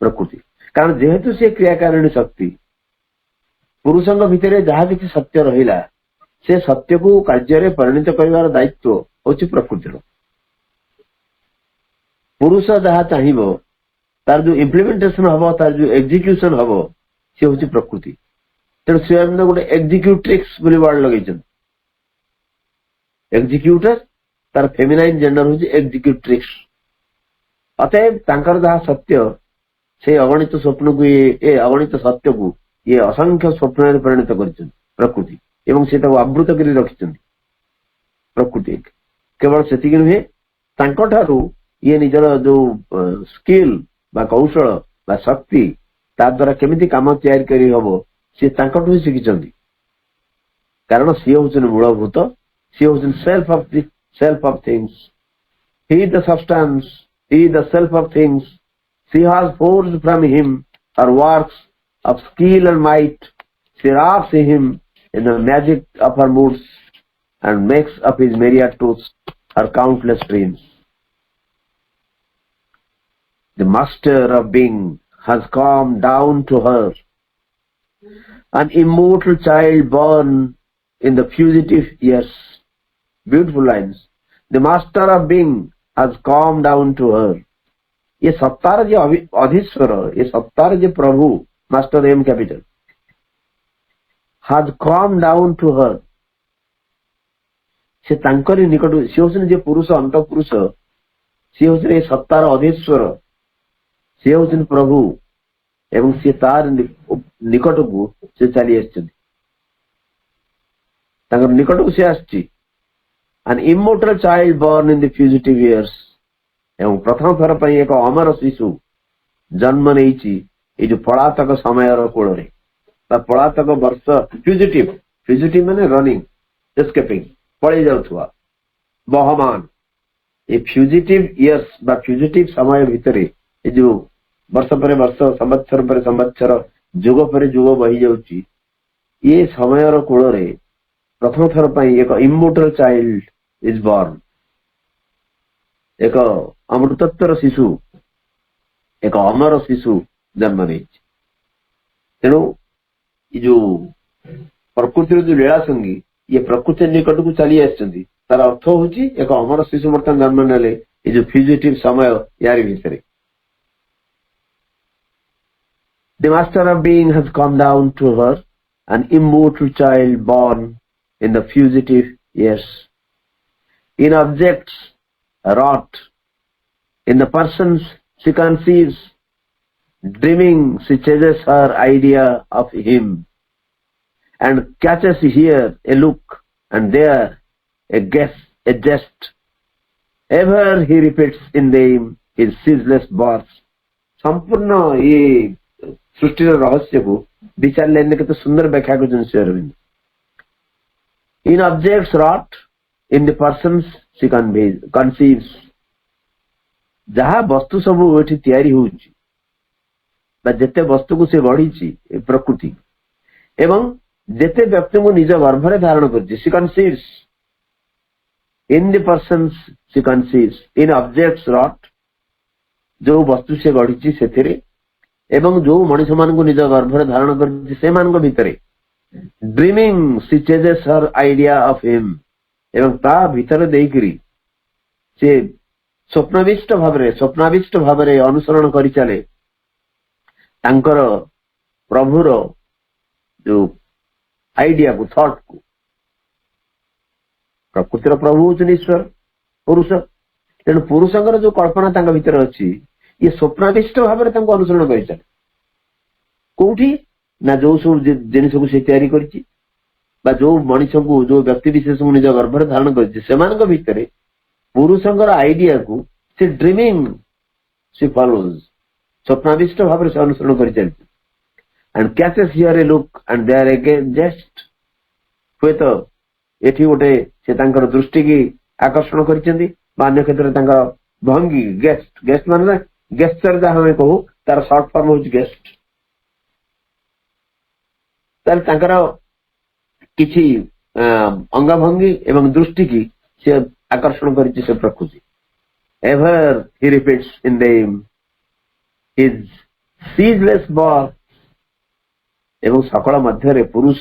प्रकृति कारण जेहेतु से क्रियाकारिणी शक्ति पुरुषंग भितर जहाँ किसी सत्य रहिला से सत्य को कार्य रे परिणत करिवार दायित्व होची प्रकृतिर पुरुष जहाँ चाहिबो तार जो इम्प्लीमेंटेशन हबो तार जो एग्जीक्यूशन हबो से होची प्रकृति तेणु श्री अरविंद गोटे एग्जीक्यूट्रिक्स बोली वर्ड लगे एग्जीक्यूटर तार फेमिनाइन जेंडर होची एग्जीक्यूट्रिक्स अतएव तांकर जहाँ सत्य से अगणित स्वप्न को ये अगणित सत्य को ये असंख्य स्वप्न में परिणत कर प्रकृति एवं से आवृत कर रखिं प्रकृति केवल से नुहे तांकठारू ये निजर जो स्किल बा कौशल बा शक्ति ता द्वारा केमिति काम तैयारी करी हबो से तांकठू शिखिचंदी कारण सी होचन मूलभूत सी होचन self of things he the substance he the self of things she has forced from him her works of skill and might she wraps him in the magic of her moods and makes of his myriad truths her countless dreams. The master of being has come down to her, an immortal child born in the fugitive years. Beautiful lines. The master of being has come down to her. ये सत्तार जे अधीश्वर ये सत्तार जे प्रभु master M capital has come down to her. से तांकरी निकट से होसन जे पुरुष अंत पुरुष से होसन ये सत्तार अधीश्वर से होसन प्रभु एवं से तार निकट को से चली निकट को से आसची an immortal child born in the fugitive years एवं प्रथम थर पर एक अमर शिशु जन्म नहीं जो पलातक समय कूल पलातक वर्ष फ्यूजिटिव माने रनिंग एस्केपिंग पड़े जाउथुआ बहमान ये फ्यूजिटिव इयर्स बा फ्यूजिटिव समय भितर ये जो वर्ष पर वर्ष संवत्सर पर संवत्सर जुग पर जुग बही जाउची ये समय कूल प्रथम थर पर एक इमोर्टल चाइल्ड इज बॉर्न एक अमृतत्वर शिशु एक अमर शिशु जन्म नहीं तेणु जो प्रकृति जो लीला संगी ये प्रकृति निकट को चली आसती तार अर्थ हूँ एक अमर शिशु बर्तमान जन्म नेले ये जो फ्यूजिटिव समय यार भितर The master of being has come down to her, an immortal child born in the fugitive years. In objects wrought, in the persons she conceives, dreaming she chases her idea of him, and catches here a look, and there a guess, a jest. Ever he repeats in them his ceaseless births. संपूर्ण ये सृष्टि रहस्य को 2-4 line में केते सुंदर व्याख्या कर Shri Aurobindo. In objects wrought in the persons she conceives, जहा वस्तु सब एठी तैयारी होउची बा जेते वस्तु को से गढ़ी प्रकृति एवं जेते व्यक्ति को निज गर्भ रे धारण करछि, she conceives in the persons she conceives in objects wrought, जो वस्तु से गढ़ी सेथिरे एवं जो मनुष्य मान को निज गर्भ रे धारण करछि से मान को भितरे dreaming she chases her idea of him, एवं ता भीतर देकरी से स्वप्नाविष्ट भावरे अनुसरण करि चले तांकर प्रभुर जो आइडिया को, थॉट को। प्रकृतिर प्रभु होउछन ईश्वर, पुरुष, तेणु पुरुषଙ୍କର जो कल्पना तांका भीतर अछि ये स्वप्नाविष्ट भावरे तांको अनुसरण करि चले कोठी ना जो सब जिनिस को से तैयारी करछि बा जो मनुष्य को, जो व्यक्ति विशेष को निज गर्भ रे धारण करछि सेमानक भीतर पुरुषଙ୍କର आइडिया को से ड्रीमिंग सी फॉलोज, स्वप्नाविष्ट भाव से अनुसरण कर चलती and catches here a look and they are just हुए तो एठी गोटे से तांकर दृष्टि की आकर्षण करछन्ती बा अन्य क्षेत्र तांकर भंगी गेस्ट माने गेस्चर जहाँ हमें कहू तार शॉर्ट फॉर्म हो गेस्ट, तार तांकर किछि अंगभंगी एवं दृष्टि की से आकर्षण करिछि से प्रकृति। Ever he repeats in the his ceaseless birth, एवं सकल मध्य पुरुष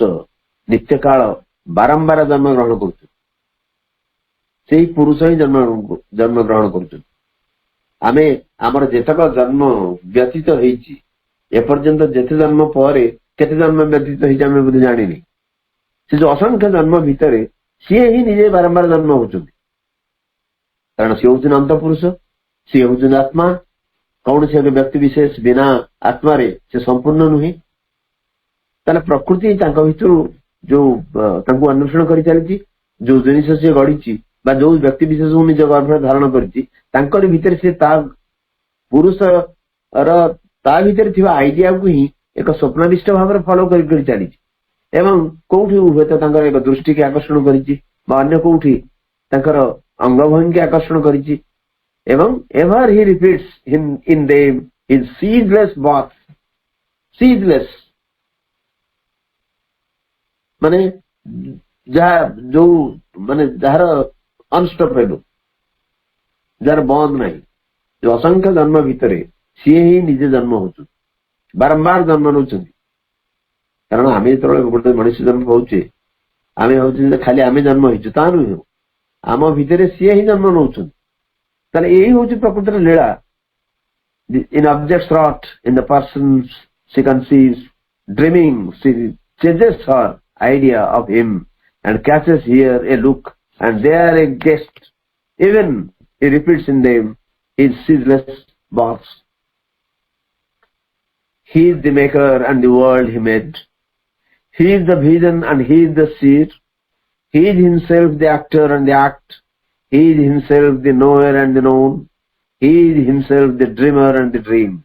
नित्य काल बारंबार जन्म ग्रहण करुछ, से पुरुष ही जन्म ग्रहण करुछ। आमे आमर जेतक जन्म व्यतीत होईछि एपर्यंत जेते जन्म परे केते जन्म व्यतीत होईछि आमे बुझ जानिनी, से जो असंख्य जन्म भितर सी ही निजे बारंबार जन्म होचुंती, कारण सी होचुन अंत पुरुष, सी होचुन आत्मा। कौन से व्यक्ति विशेष बिना आत्मा रे से संपूर्ण नुहे, ताले प्रकृति तांका भितर जो तांको अन्वेषण करि चलिछि, जो जिनिस से गढ़ी बा जो व्यक्ति विशेष को निज गर्भ धारण करिछि तांकर भितर से ता पुरुष र ता भितर थिबा आइडिया को ही एक स्वप्नाविष्ट भाव रे फॉलो करि चलिछि, एवं कोठी हुए तो तांकर एक दृष्टि के आकर्षण करिछि बा अन्य कोठी तांकर अंगभंगी के आकर्षण करिछि, एवं ever he repeats in them his ceaseless birth. Ceaseless माने जहा जो माने जार अनस्टॉपेबल, जार बंद नहीं, जो असंख्य जन्म भितर सी ही निजे जन्म होचु, बारंबार जन्म नौचंती। कारण आम जो गोटे मनुष्य जन्म होचे आम भाव खाली आम जन्म हो ता नुह, आम भितर सी ही जन्म नौचंती। ताले यही होची प्रकृतिर लीला। In objects wrought in the person she conceives dreaming she chases her idea of him and catches here a look and there a guest, even he repeats in them his ceaseless box. He is the maker and the world he made. He is the vision and he is the seer. He is himself the actor and the act. He is himself the knower and the known. He is himself the dreamer and the dream.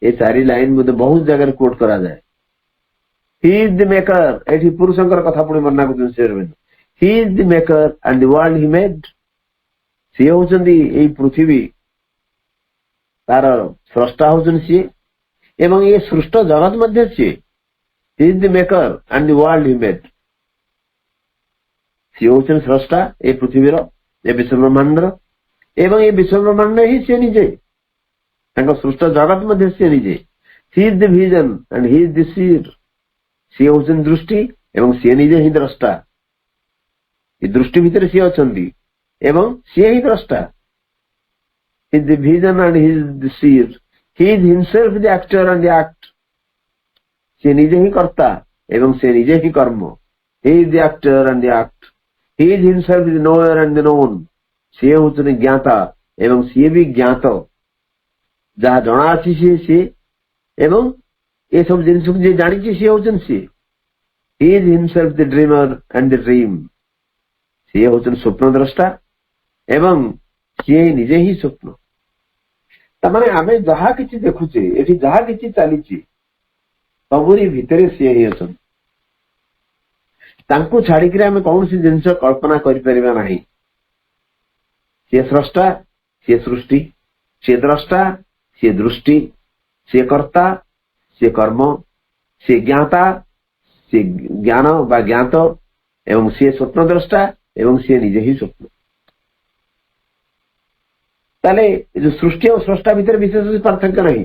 ये सारी line मुझे बहुत जगह coat करा जाए। He is the maker, एठी पुरुषंकर कथा पुणी मन्ना को दिन He is the maker and the world he made. सी होचंदी एई पृथ्वी तार स्रष्टा होचन सी एवं ये सृष्ट जगत मध्य सी। He is the maker and the world he made. सी होचन स्रष्टा ए पृथ्वीर ए विश्व ब्रह्मांडर एवं ये विश्व ब्रह्मांड ही सी निजे तांको सृष्ट जगत मध्य सी निजे। He is the vision and he is the seer. सी होचन दृष्टि एवं सी निजे ही द्रष्टा, ये दृष्टि भीतर सी अछंती एवं सी ही द्रष्टा। He is the vision and he is the seer. He is himself the actor and the act. सी निजे ही कर्ता एवं सी निजे ही कर्म। He is the actor and the act. He is himself the knower and the known. सी होचन ज्ञाता एवं सी भी ज्ञात, जहाँ जना अछि सी एवं ये सब जिनिस जे जानी सी होचन सी। He is himself the dreamer and the dream. सी होचन स्वप्न द्रष्टा एवं सी निजे ही स्वप्न। तमाने आमे जहा किछि देखुचे एठी जहा किछि चालीछि सबुरी भितर सी ही अच्छा छाड़ी आम कौन सी जिन कल्पना करें सी स्रष्टा सी सृष्टि सी द्रष्टा सी दृष्टि सी कर्ता सी कर्म सी ज्ञाता सी ज्ञान बा ज्ञात एवं सी स्वप्न द्रष्टा एवं सी निजे ही स्वप्न ताले जो सृष्टि और स्रष्टा भितर विशेष पार्थक्य नहीं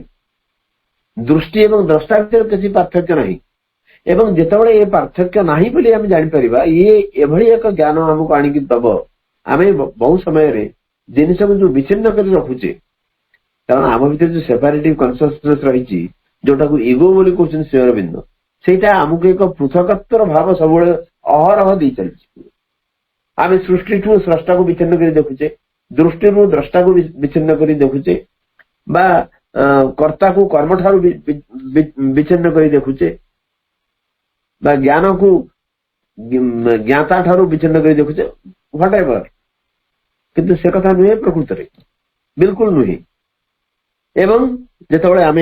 दृष्टि एवं द्रष्टा भितर किसी पार्थक्य नहीं एवं जितेबाला ये पार्थक्य नहीं बोली आम जापर ये एभली एक ज्ञान आमको आणिक दब आम बहु समय जिनस जो विच्छिन्न कर रखुचे कारण आम भर जो सेपरेटिव कन्सियसनेस रही जोटा को इगो बोली कहते श्री अरविंद सेटा आमको एक पृथकत्वर भाव सब अहरह दे चलती आम सृष्टि ठू स्रष्टा को विच्छिन्न कर देखुचे दृष्टि द्रष्टा को विच्छिन्न कर देखुचे बा कर्ता को कर्म ठारू विच्छिन्न कर देखुचे बा ज्ञान को ज्ञाता ठारू विच्छिन्न कर देखुचे व्हाट एवर किंतु से कथा नुहे प्रकृत रे बिल्कुल नुहे एवं जिते आम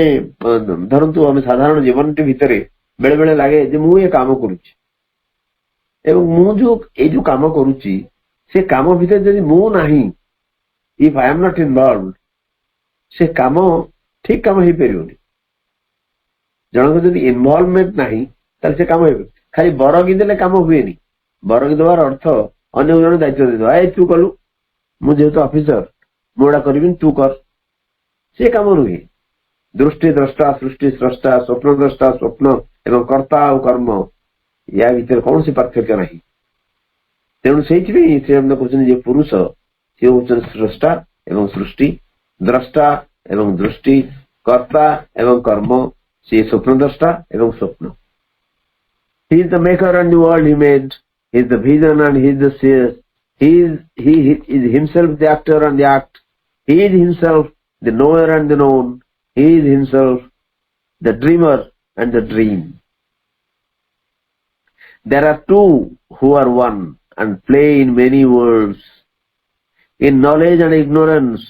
धरतु आम साधारण जीवन भितर बेले बेले लगे जे मु ये काम करुच्ची एवं मु जो काम करुच्ची से काम भितर जदि मु नहीं if I am not involve से काम ठीक काम हो पार जनक जदि इनवॉल्वमेंट नहीं से काम हो खाली बरगी देले काम हुए बरगी देवार अर्थ अन्य जन दायित्व देदेवा ए तू कलु मुझे ऑफिसर मुझा करी तू कर से काम नुहे दृष्टि द्रष्टा सृष्टि स्रष्टा स्वप्न द्रष्टा स्वप्न एवं कर्ता और कर्म या भीतर कौन सी पार्थक्य नहीं तेणु से कहते पुरुष सी हूँ स्रष्टा एवं सृष्टि द्रष्टा एवं दृष्टि कर्ता एवं कर्म सी स्वप्न द्रष्टा एवं स्वप्न He is the maker and the world he made. He is the vision and he is the seer. He is himself the actor and the act. He is himself the knower and the known. He is himself the dreamer and the dream. There are two who are one and play in many worlds. In knowledge and ignorance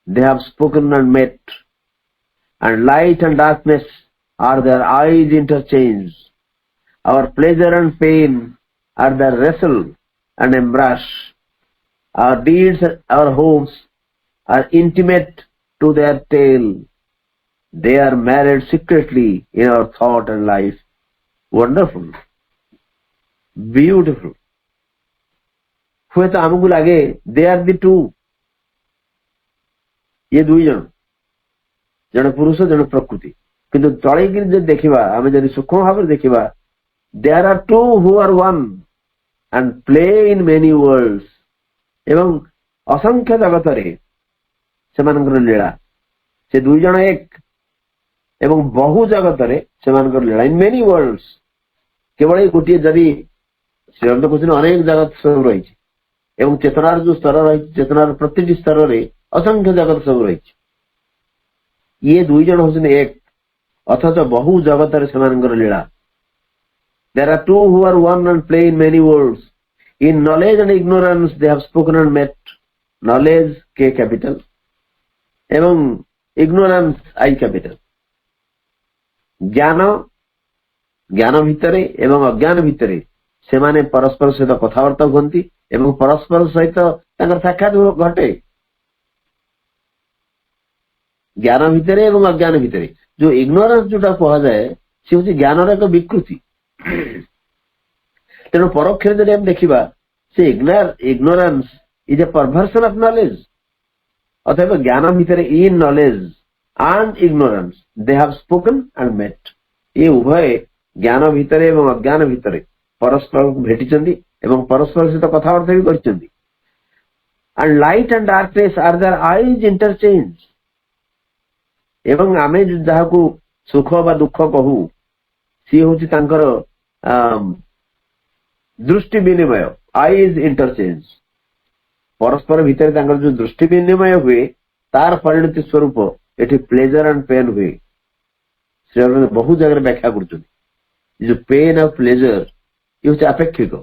they have spoken and met. And light and darkness are their eyes interchanged. Our pleasure and pain are their wrestle and embrace. Our deeds, our hopes are intimate to their tale. They are married secretly in our thought and life. Wonderful. Beautiful. हुए तो आमको लगे they are the to ये दुई जन जन पुरुष जन प्रकृति किंतु तले देखा आम जब सूक्ष्म भाव देखा there are two who are one and play in many worlds एवं असंख्य जगत से लीला से दुई जन एक एवं बहु जगत से लीला इन मेनी वर्ल्ड्स केवल गोटे जदि श्रीअरविंद कहते अनेक जगत सब रही एवं चेतनार जो स्तर रही चेतनार प्रति स्तर में असंख्य जगत सब रही ये दुई जन होते एक अथच बहु जगत से लीला There are two who are one and play in many worlds. In knowledge and ignorance they have spoken and met. Knowledge K capital. एवं ignorance I capital. ज्ञान ज्ञान भितरे एवं अज्ञान भितरे से माने परस्पर सहित कथबार्ता हुअन्ति एवं परस्पर सहित साक्षात घटे ज्ञान भितरे एवं अज्ञान भितरे जो इग्नोरेंस जोटा कह जाए सी हूँ ज्ञान एक विकृति तेणु परोक्ष जब हम देखा से ignorance is a perversion of knowledge अथवा ज्ञान भितर in knowledge and ignorance they have spoken and met ये उभय ज्ञान भितर एवं अज्ञान भितर परस्पर भेटी एवं परस्पर सहित कथबार्ता भी करछन्ति and light and darkness are their eyes interchange एवं आमे जहाँ को सुख बा दुख कहू सी हूँ दृष्टि विनिमय आईज इंटरचेंज परस्पर भितर जो दृष्टि विनिमय हुए तार परिणति स्वरूप एटी प्लेजर एंड पेन हुए श्री अरविंद बहु जगह व्याख्या कर जो पेन और प्लेजर ये हूँ आपेक्षिक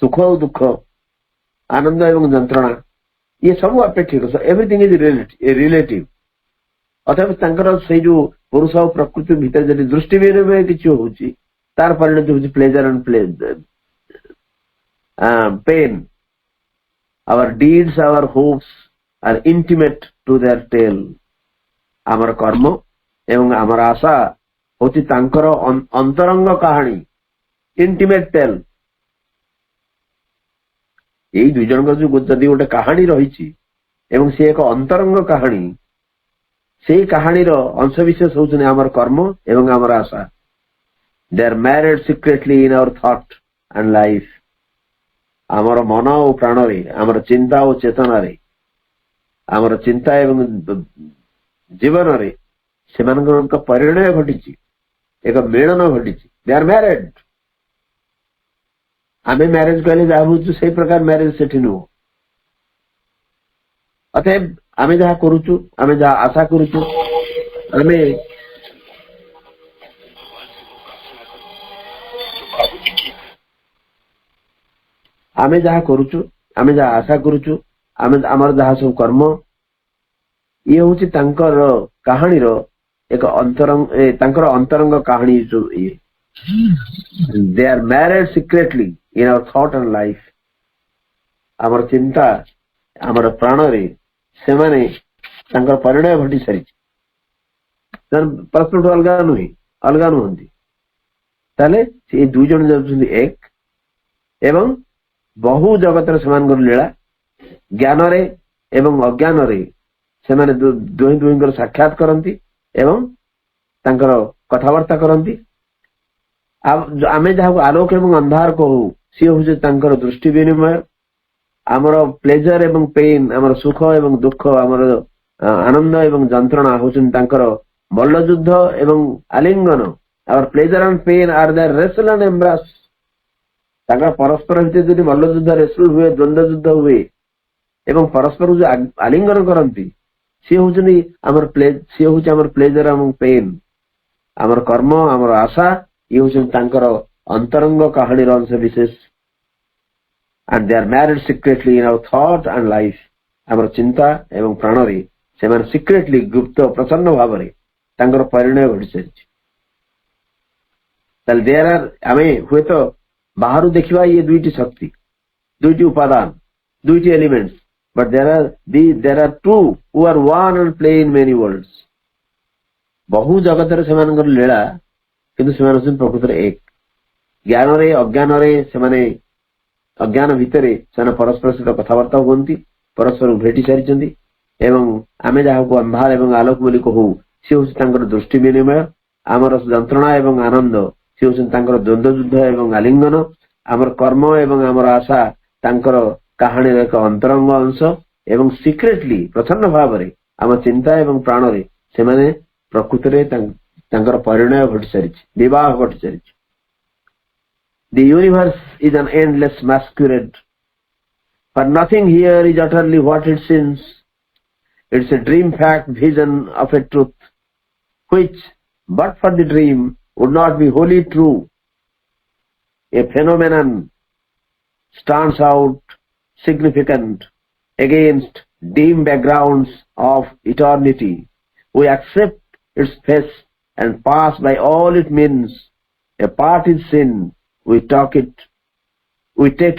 सुख और दुख आनंद एवं जंत्रणा ये सब अपेक्षिक एवरीथिंग इज रिलेटिव अथवा तांकर से जो पुरुष और प्रकृति भीतर जदि दृष्टि विनिमय किछि होउची तार परिणति होउची pleasure and pain. Our deeds, our hopes are intimate to their tale. आमर कर्म एवं आमर आशा होची तांकर अंतरंग कहानी, इंटिमेट टेल. यही दुई जन जो जदि गोटे कहानी रही एवं से एक अंतरंग कहानी, से कहानी अंशविशेष होचुनी आमर कर्म एवं आमर आशा. They are married secretly in our thought and life. आमर मन और प्राण रे, आमर चिंता और चेतना रे, आमर चिंता एवं जीवन रे से परिणय घटी, एक मिलन घटी. They are married. आमे मैरिज कहले जहाँ बुझु से प्रकार मैरिज सेठी नुह. अतएव आमे जहाँ करूचु, आमे जहाँ आशा करूचु, आमे जहाँ करूचु, आमे जहाँ आशा करूचु, आमे आमर जहाँ सब कर्म, ये होची तांकर कहानी रो एक अंतरंग, तांकर अंतरंग कहानी जो ये. They are married secretly in our thought and life. आमर चिंता, आमर प्राण रे से माने तांकर परिणय घटी सारी. परस्पर अलगा नुहे, अलगा नुहंती. ताले ये दुई जन जाउछन्ती एक, एवं बहु जगत से लीला ज्ञान रे एवं अज्ञान रे से माने दुई दुई साक्षात करती एवं तांकर कथबार्ता करती. आमे जहाँ आलोक एवं अंधार कहू सी हूँ तांकर दृष्टि विनिमय. आमर प्लेजर एवं पेन, आमर सुख एवं दुख, आमर आनंद एवं जंत्रणा होचुन तांकर मल्लयुद्ध एवं आलिंगन. Our pleasure and pain are their wrestle and embrace. तांकर परस्पर भितर यदि मल्लयुद्ध रेसल हुए, द्वंद्व युद्ध हुए एवं परस्पर जो आलिंगन करती सी हूँ आमर प्लेजर एवं पेन. आमर कर्म, आमर आशा ये हूँ तांकर अंतरंग कहानी अंश विशेष. And they are married secretly in our thought and life. आमर चिंता एवं प्राण रे से माने सिक्रेटली गुप्त प्रसन्न भाव रे तांकर परिणय घटी सारी. ताल देयर आर आमे हुए तो बाहर देखिबा ये दुईटी शक्ति, दुईटी उपादान, दुईटी elements, but there are two who are one and play in many worlds. बहु जगत रे सेमानकर लीला किंतु सेमान प्रकृत एक. ज्ञान रे अज्ञान रे से माने अज्ञान भितर से परस्पर सहित कथबार्ता हुंती, परस्पर भेटी सारी एवं आमे जहाँ को अंधार एवं आलोक बोली कहू सी हूँ तांकर दृष्टि विनिमय. आमर जंत्रणा एवं आनंद सी हूँ तांकर द्वंद्व युद्ध एवं आलिंगन. आमर कर्म एवं आमर आशा तांकर कहानी एक अंतरंग अंश एवं सिक्रेटली प्रसन्न भाव रे आम चिंता एवं प्राण रे से माने प्रकृति रे तांकर परिणय घटी सारी, विवाह घटी सारी. The universe is an endless masquerade, for nothing here is utterly what it seems. It's a dream fact vision of a truth, which, but for the dream, would not be wholly true. A phenomenon stands out significant against dim backgrounds of eternity. We accept its face and pass by all it means. A part is sin. We take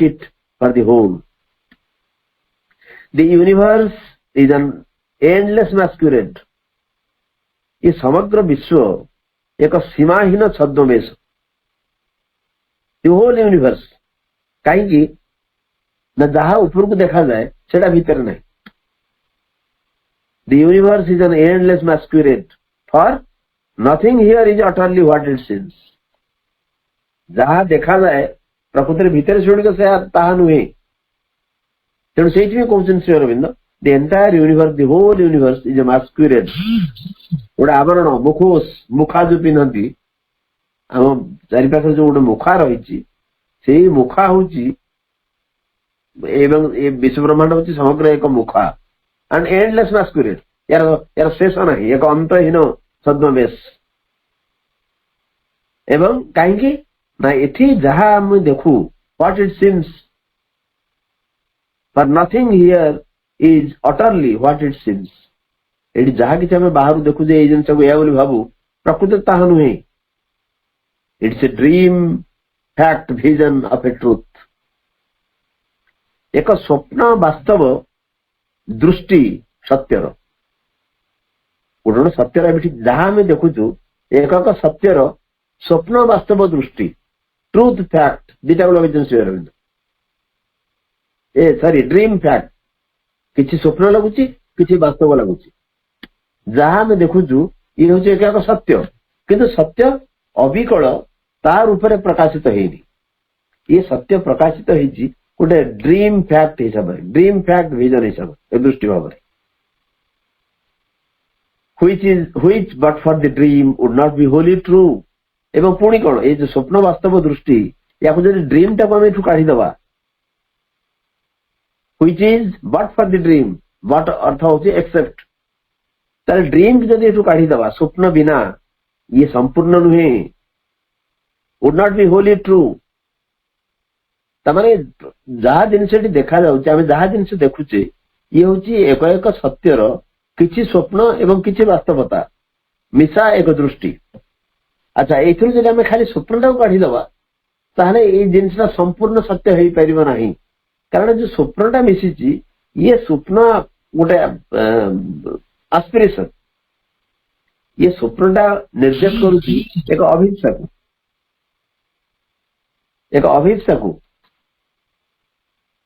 it for the whole. The universe is an endless masquerade. ये समग्र विश्व एक सीमाहीन छद्मवेश. The whole universe. कहीं न जहाँ ऊपर को देखा जाए सेटा भीतर नहीं. The universe is an endless masquerade, for nothing here is utterly what it seems. जहाँ देखा जाए प्रकृति भीतर से ताहा नुहे. तेणु से कहते Shri Aurobindo the entire universe, the whole universe is a masquerade. गोटे आवरण मुखोश, मुखा जो पिंधती आम चारिपाख जो गोटे मुखा रही से मुखा हूँ विश्व ब्रह्मांड हूँ समग्र एक मुखा. And endless masquerade. यार शेष ना एक अंतहीन छद्मवेश. एवं कहीं ना एठी जहाँ आम देखू व्हाट इट सीम्स, पर nothing here is utterly what it seems. ଏଠି ଯାହା କିଛି ଆମେ ବାହାରୁ ଦେଖୁ ଯେ ଏଇ ଜିନିଷକୁ ଏଇଆ ବୋଲି ଭାବୁ, ପ୍ରକୃତରେ ତାହା ନୁହେଁ। It's a dream fact vision of a truth. ଏକ ସ୍ୱପ୍ନ ବାସ୍ତବ ଦୃଷ୍ଟି ସତ୍ୟର। ଗୋଟେ ଗୋଟେ ସତ୍ୟର ଏଠି ଯାହା ଆମେ ଦେଖୁଛୁ ଏକ ଏକ ସତ୍ୟର ସ୍ୱପ୍ନ ବାସ୍ତବ ଦୃଷ୍ଟି, ଟ୍ରୁଥ ଫ୍ୟାକ୍ଟ ଦିଟା ଗୁলো ଅରବିନ୍ଦ। ସରି ଡ୍ରିମ୍ ଫ୍ୟାକ୍ଟ, କିଛି ସ୍ୱପ୍ନ ଲାଗୁଛି କିଛି ବାସ୍ତବ ଲାଗୁଛି। ଯାହା ଆମେ ଦେଖୁଛୁ ଇଏ ହଉଛି ଏକ ଏକ ସତ୍ୟ, କିନ୍ତୁ ସତ୍ୟ ଅବିକଳ ତା ରୂପରେ ପ୍ରକାଶିତ ହେଇନି। ଇଏ ସତ୍ୟ ପ୍ରକାଶିତ ହେଇଛି ଗୋଟେ ଡ୍ରିମ୍ ଫ୍ୟାକ୍ଟ ହିସାବରେ, ଡ୍ରିମ୍ ଫ୍ୟାକ୍ଟ ଭିଜନ ହିସାବରେ, ଏ ଦୃଷ୍ଟି ଭାବରେ। which but for the dream would not be wholly true। ଏବଂ ପୁଣି କଣ, ଏଇ ଯୋଉ ସ୍ୱପ୍ନ ବାସ୍ତବ ଦୃଷ୍ଟି, ୟାକୁ ଯଦି ଡ୍ରିମ୍ ଟାକୁ ଆମେ ଏଠୁ କାଢିଦବା, which is but for the dream, but ଅର୍ଥ ହଉଛି except, ତାହେଲେ ଡ୍ରିମ୍ ଯଦି ଏଠୁ କାଢିଦବା, ସ୍ୱପ୍ନ ବିନା ଇଏ ସମ୍ପୂର୍ଣ୍ଣ ନୁହେଁ, would not be wholly true। ତାମାନେ ଯାହା ଜିନିଷ ଏଠି ଦେଖାଯାଉଛି, ଆମେ ଯାହା ଜିନିଷ ଦେଖୁଛେ, ଇଏ ହଉଛି ଏକ ଏକ ସତ୍ୟର କିଛି ସ୍ୱପ୍ନ ଏବଂ କିଛି ବାସ୍ତବତା ମିଶା ଏକ ଦୃଷ୍ଟି। ଆଚ୍ଛା, ଏଇଥିରୁ ଯଦି ଆମେ ଖାଲି ସ୍ୱପ୍ନଟାକୁ କାଢିଦବା, ତାହେଲେ ଏଇ ଜିନିଷଟା ସମ୍ପୂର୍ଣ୍ଣ ସତ୍ୟ ହେଇପାରିବ ନାହିଁ। କାରଣ ଯୋଉ ସ୍ୱପ୍ନଟା ମିଶିଛି, ଇଏ ସ୍ୱପ୍ନ ଗୋଟେ ଆସ୍ପିରେସନ, ଇଏ ସ୍ୱପ୍ନଟା ନିର୍ଦ୍ଦେଶ କରୁଛି ଏକ ଅଭିପ୍ସାକୁ, ଏକ ଅଭିପ୍ସାକୁ,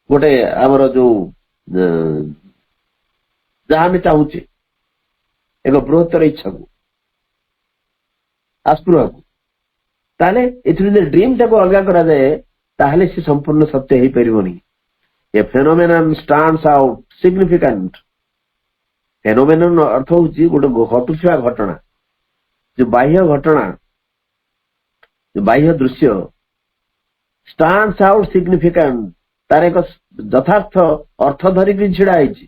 ଗୋଟେ ଆମର ଯୋଉ ଯାହା ଆମେ ଚାହୁଁଛେ, ଏକ ବୃହତ୍ତର ଇଚ୍ଛାକୁ, ଆସ୍ପୃହାକୁ। ତାହେଲେ ଏଥିରୁ ଯଦି ଡ୍ରିମ୍ ଟାକୁ ଅଲଗା କରାଯାଏ, ତାହେଲେ ସେ ସମ୍ପୂର୍ଣ୍ଣ ସତ୍ୟ ହେଇପାରିବନି। A phenomenon stands out significant. Phenomenon ଅର୍ଥ ହଉଛି ଗୋଟେ ଘଟୁଥିବା ଘଟଣା, ଯୋଉ ବାହ୍ୟ ଘଟଣା, ଯୋଉ ବାହ୍ୟ ଦୃଶ୍ୟ, ଷ୍ଟାଣ୍ଡସ୍ ଆଉଟ୍ ସିଗ୍ନିଫିକାଣ୍ଟ, ତାର ଏକ ଯଥାର୍ଥ ଅର୍ଥ ଧରିକି ଛିଡା ହେଇଛି।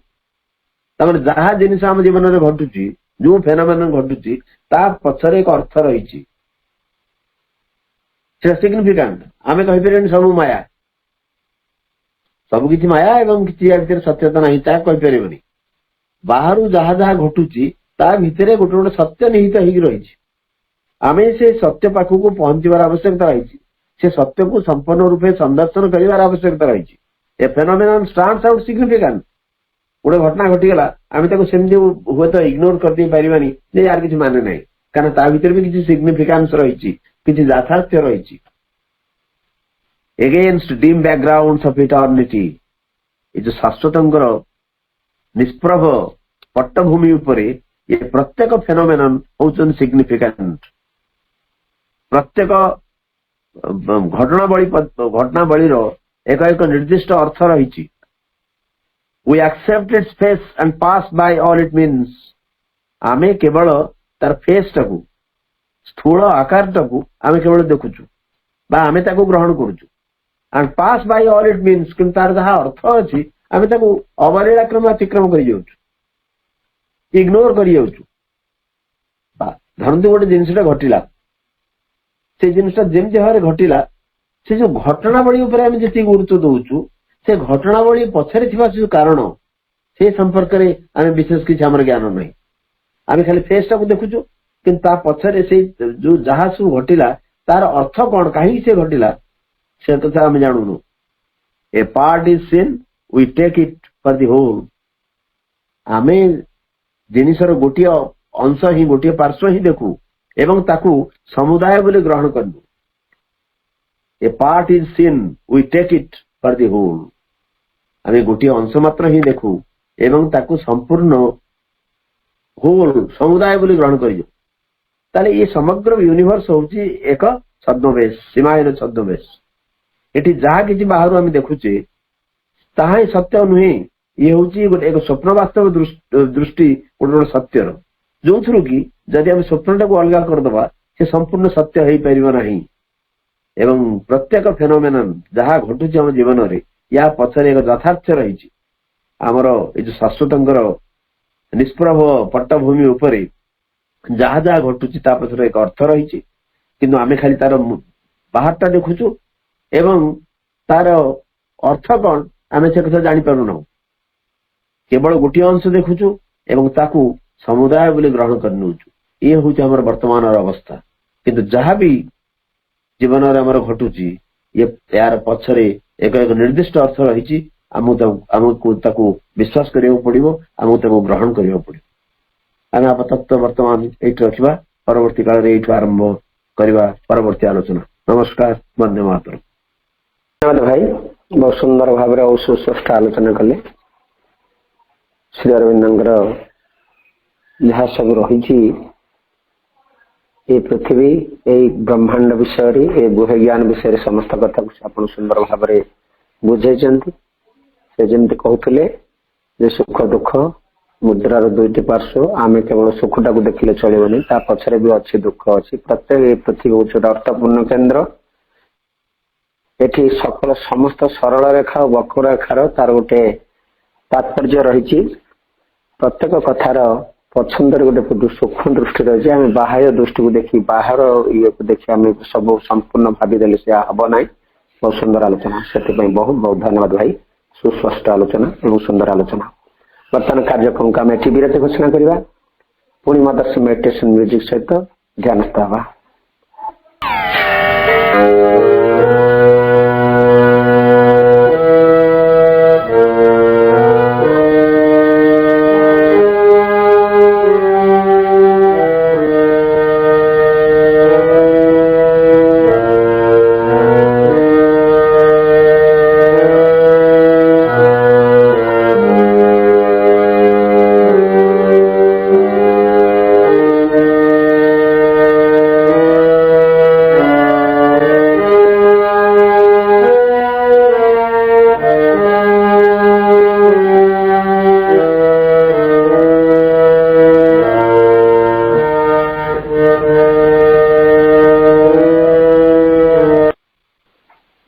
ତାମାନେ ଯାହା ଜିନିଷ ଆମ ଜୀବନରେ ଘଟୁଛି, ଯୋଉ ଫେନୋମେନନ୍ ଘଟୁଛି, ତା ପଛରେ ଏକ ଅର୍ଥ ରହିଛି, ସେଟା ସିଗ୍ନିଫିକାଣ୍ଟ। ଆମେ କହିପାରିବାନି ସବୁ ମାୟା, ସବୁ କିଛି ମାୟା ଏବଂ କିଛି ୟା ଭିତରେ ସତ୍ୟତା ନାହିଁ, ତାହା କହିପାରିବନି। ବାହାରୁ ଯାହା ଯାହା ଘଟୁଛି ତା ଭିତରେ ଗୋଟେ ଗୋଟେ ସତ୍ୟ ନିହିତ ହେଇକି ରହିଛି। ଆମେ ସେ ସତ୍ୟ ପାଖକୁ ପହଞ୍ଚିବାର ଆବଶ୍ୟକତା ରହିଛି, ସେ ସତ୍ୟକୁ ସମ୍ପୂର୍ଣ୍ଣ ରୂପେ ସନ୍ଦର୍ଶନ କରିବାର ଆବଶ୍ୟକତା ରହିଛି। ଏ ଫେନୋମେନନ୍ ଷ୍ଟାଣ୍ଡସ୍ ଆଉଟ୍ ସିଗ୍ନିଫିକାଣ୍ଟ। ଗୋଟେ ଘଟଣା ଘଟିଗଲା, ଆମେ ତାକୁ ସେମିତି ହୁଏତ ଇଗ୍ନୋର କରିଦେଇ ପାରିବାନି ଯେ ୟାର କିଛି ମାନେ ନାହିଁ, କାରଣ ତା ଭିତରେ ବି କିଛି ସିଗ୍ନିଫିକାନ୍ସ ରହିଛି, କିଛି ଯଥାର୍ଥ ରହିଛି। Against dim background of eternity, ଏ ଯୋଉ ଶାଶ୍ୱତଙ୍କର ନିଷ୍ପ୍ରଭ ପଟ୍ଟଭୂମି ଉପରେ ଏ ପ୍ରତ୍ୟେକ ଫେନୋମେନନ୍ ହଉଛନ୍ତି ସିଗ୍ନିଫିକାଣ୍ଟ। ପ୍ରତ୍ୟେକ ଘଟଣାବଳୀର ଏକ ଏକ ନିର୍ଦ୍ଦିଷ୍ଟ ଅର୍ଥ ରହିଛି। We accept its face and pass by all it means। ଆମେ କେବଳ ତାର ଫେସ୍ ଟାକୁ, ସ୍ଥୂଳ ଆକାରଟାକୁ ଆମେ କେବଳ ଦେଖୁଛୁ ବା ଆମେ ତାକୁ ଗ୍ରହଣ କରୁଛୁ। and pass by all it means, କିନ୍ତୁ ତାର ଯାହା ଅର୍ଥ ଅଛି ଆମେ ତାକୁ ଅବହେଳା କ୍ରମେ ଅତିକ୍ରମ କରିଯାଉଛୁ, ଇଗ୍ନୋର କରିଯାଉଛୁ। ଧରନ୍ତୁ ଗୋଟେ ଜିନିଷଟା ଘଟିଲା, ସେ ଜିନିଷଟା ଯେମିତି ଭାବରେ ଘଟିଲା, ସେ ଯୋଉ ଘଟଣାବଳୀ ଉପରେ ଆମେ ଯେତିକି ଗୁରୁତ୍ୱ ଦଉଛୁ, ସେ ଘଟଣାବଳୀ ପଛରେ ଥିବା ଯୋଉ କାରଣ, ସେ ସମ୍ପର୍କରେ ଆମେ ବିଶେଷ କିଛି ଆମର ଜ୍ଞାନ ନାହିଁ। ଆମେ ଖାଲି ଫେସ୍ ଟାକୁ ଦେଖୁଛୁ, କିନ୍ତୁ ତା ପଛରେ ସେଇ ଯୋଉ ଯାହା ସବୁ ଘଟିଲା ତାର ଅର୍ଥ କଣ, କାହିଁକି ସେ ଘଟିଲା, ସେ କଥା ଆମେ ଜାଣୁନୁ। A part is seen, we take it for the whole. ଆମେ ଜିନିଷର ଗୋଟିଏ ଅଂଶ ହିଁ, ଗୋଟିଏ ପାର୍ଶ୍ୱ ହିଁ ଦେଖୁ ଏବଂ ତାକୁ ସମୁଦାୟ ବୋଲି ଗ୍ରହଣ କରିବୁ। A part is seen, we take it for the whole. ଆମେ ଗୋଟିଏ ଅଂଶ ମାତ୍ର ହିଁ ଦେଖୁ ଏବଂ ତାକୁ ସମ୍ପୂର୍ଣ୍ଣ ହୋଲ, ସମୁଦାୟ ବୋଲି ଗ୍ରହଣ କରିବୁ। ତାହେଲେ ଏ ସମଗ୍ର ୟୁନିଭର୍ସ ହଉଛି ଏକ ଛଦ୍ମବେଶ, ସୀମାହୀନ ଛଦ୍ମବେଶ। ଏଠି ଯାହା କିଛି ବାହାରୁ ଆମେ ଦେଖୁଛେ ତାହା ହିଁ ସତ୍ୟ ନୁହେଁ, ଇଏ ହଉଛି ଗୋଟେ ଏକ ସ୍ୱପ୍ନ ବାସ୍ତବ ଦୃଷ୍ଟି ଗୋଟେ ଗୋଟେ ସତ୍ୟର, ଯୋଉଥିରୁ କି ଯଦି ଆମେ ସ୍ୱପ୍ନଟାକୁ ଅଲଗା କରିଦବା ସେ ସମ୍ପୂର୍ଣ୍ଣ ସତ୍ୟ ହେଇପାରିବ ନାହିଁ। ଏବଂ ପ୍ରତ୍ୟେକ ଫେନୋମେନନ୍ ଯାହା ଘଟୁଛି ଆମ ଜୀବନରେ, ୟା ପଛରେ ଏକ ଯଥାର୍ଥ ରହିଛି। ଆମର ଏଇ ଯୋଉ ଶାଶ୍ୱତଙ୍କର ନିଷ୍ପ୍ରଭ ପଟ୍ଟଭୂମି ଉପରେ ଯାହା ଯାହା ଘଟୁଛି ତା ପଛରେ ଏକ ଅର୍ଥ ରହିଛି, କିନ୍ତୁ ଆମେ ଖାଲି ତାର ବାହାରଟା ଦେଖୁଛୁ ଏବଂ ତାର ଅର୍ଥ କଣ ଆମେ ସେ କଥା ଜାଣିପାରୁନାହୁଁ। କେବଳ ଗୋଟିଏ ଅଂଶ ଦେଖୁଛୁ ଏବଂ ତାକୁ समुदाय बोली ग्रहण कर ये हूँ आम वर्तमान अवस्था किंतु जहाँ भी जीवन घटुची ये यार पछरे एक एक निर्दिष्ट अर्थ रही आमको विश्वास करिया पड़ो आमको ग्रहण करिया पड़ो आम आपातत वर्तमान ये रखा परवर्ती काल ये आरंभ करवा परवर्ती आलोचना। नमस्कार, वंदे मातरम। धन्यवाद भाई, बहुत सुंदर भाव में सुस्पष्ट आलोचना कले। श्री अरविंद जहाँ सब रही ये पृथ्वी ये ब्रह्मांड विषय ये गुह ज्ञान विषय समस्त कथा आप सुंदर भाव में बुझे से जमी कहते सुख दुख मुद्रार दुईटी पार्श्व आम केवल सुखटा को देखिले चलबनी ता पछरे भी अच्छी दुख अच्छी प्रत्येक ये पृथ्वी हूँ गोटे अर्थपूर्ण केन्द्र एठी सकल समस्त सरल रेखा और वक्र रेखार तार गोटे तात्पर्य रही प्रत्येक कथार पछंदर गोटे सूक्ष्म दृष्टि रही है। आम बाह्य दृष्टि को देखी बाहर ये को देखी आम सब संपूर्ण भावीदेले से हम ना। बहुत सुंदर आलोचना से बहुत बहुत धन्यवाद भाई, सुस्पष्ट आलोचना और सुंदर आलोचना। वर्तमान कार्यक्रम को आम एटी विरति घोषणा करवा पुणी मदर्स मेडिटेशन म्यूजिक सहित ध्यानस्थ हवा।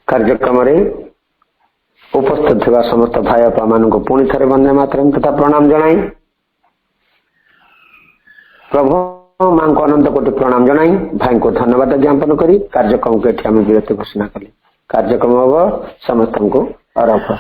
कार्यक्रम उपस्थित थिबा समस्त भाई आपा मान को पुणी थे वंदे मातरम तथा प्रणाम जनाई। प्रभु मां को अनंत कोटि प्रणाम जनाई भाई को धन्यवाद ज्ञापन करी कार्यक्रम को एठी आम विरति घोषणा कले। कार्यक्रम हम समस्त को आरंभ।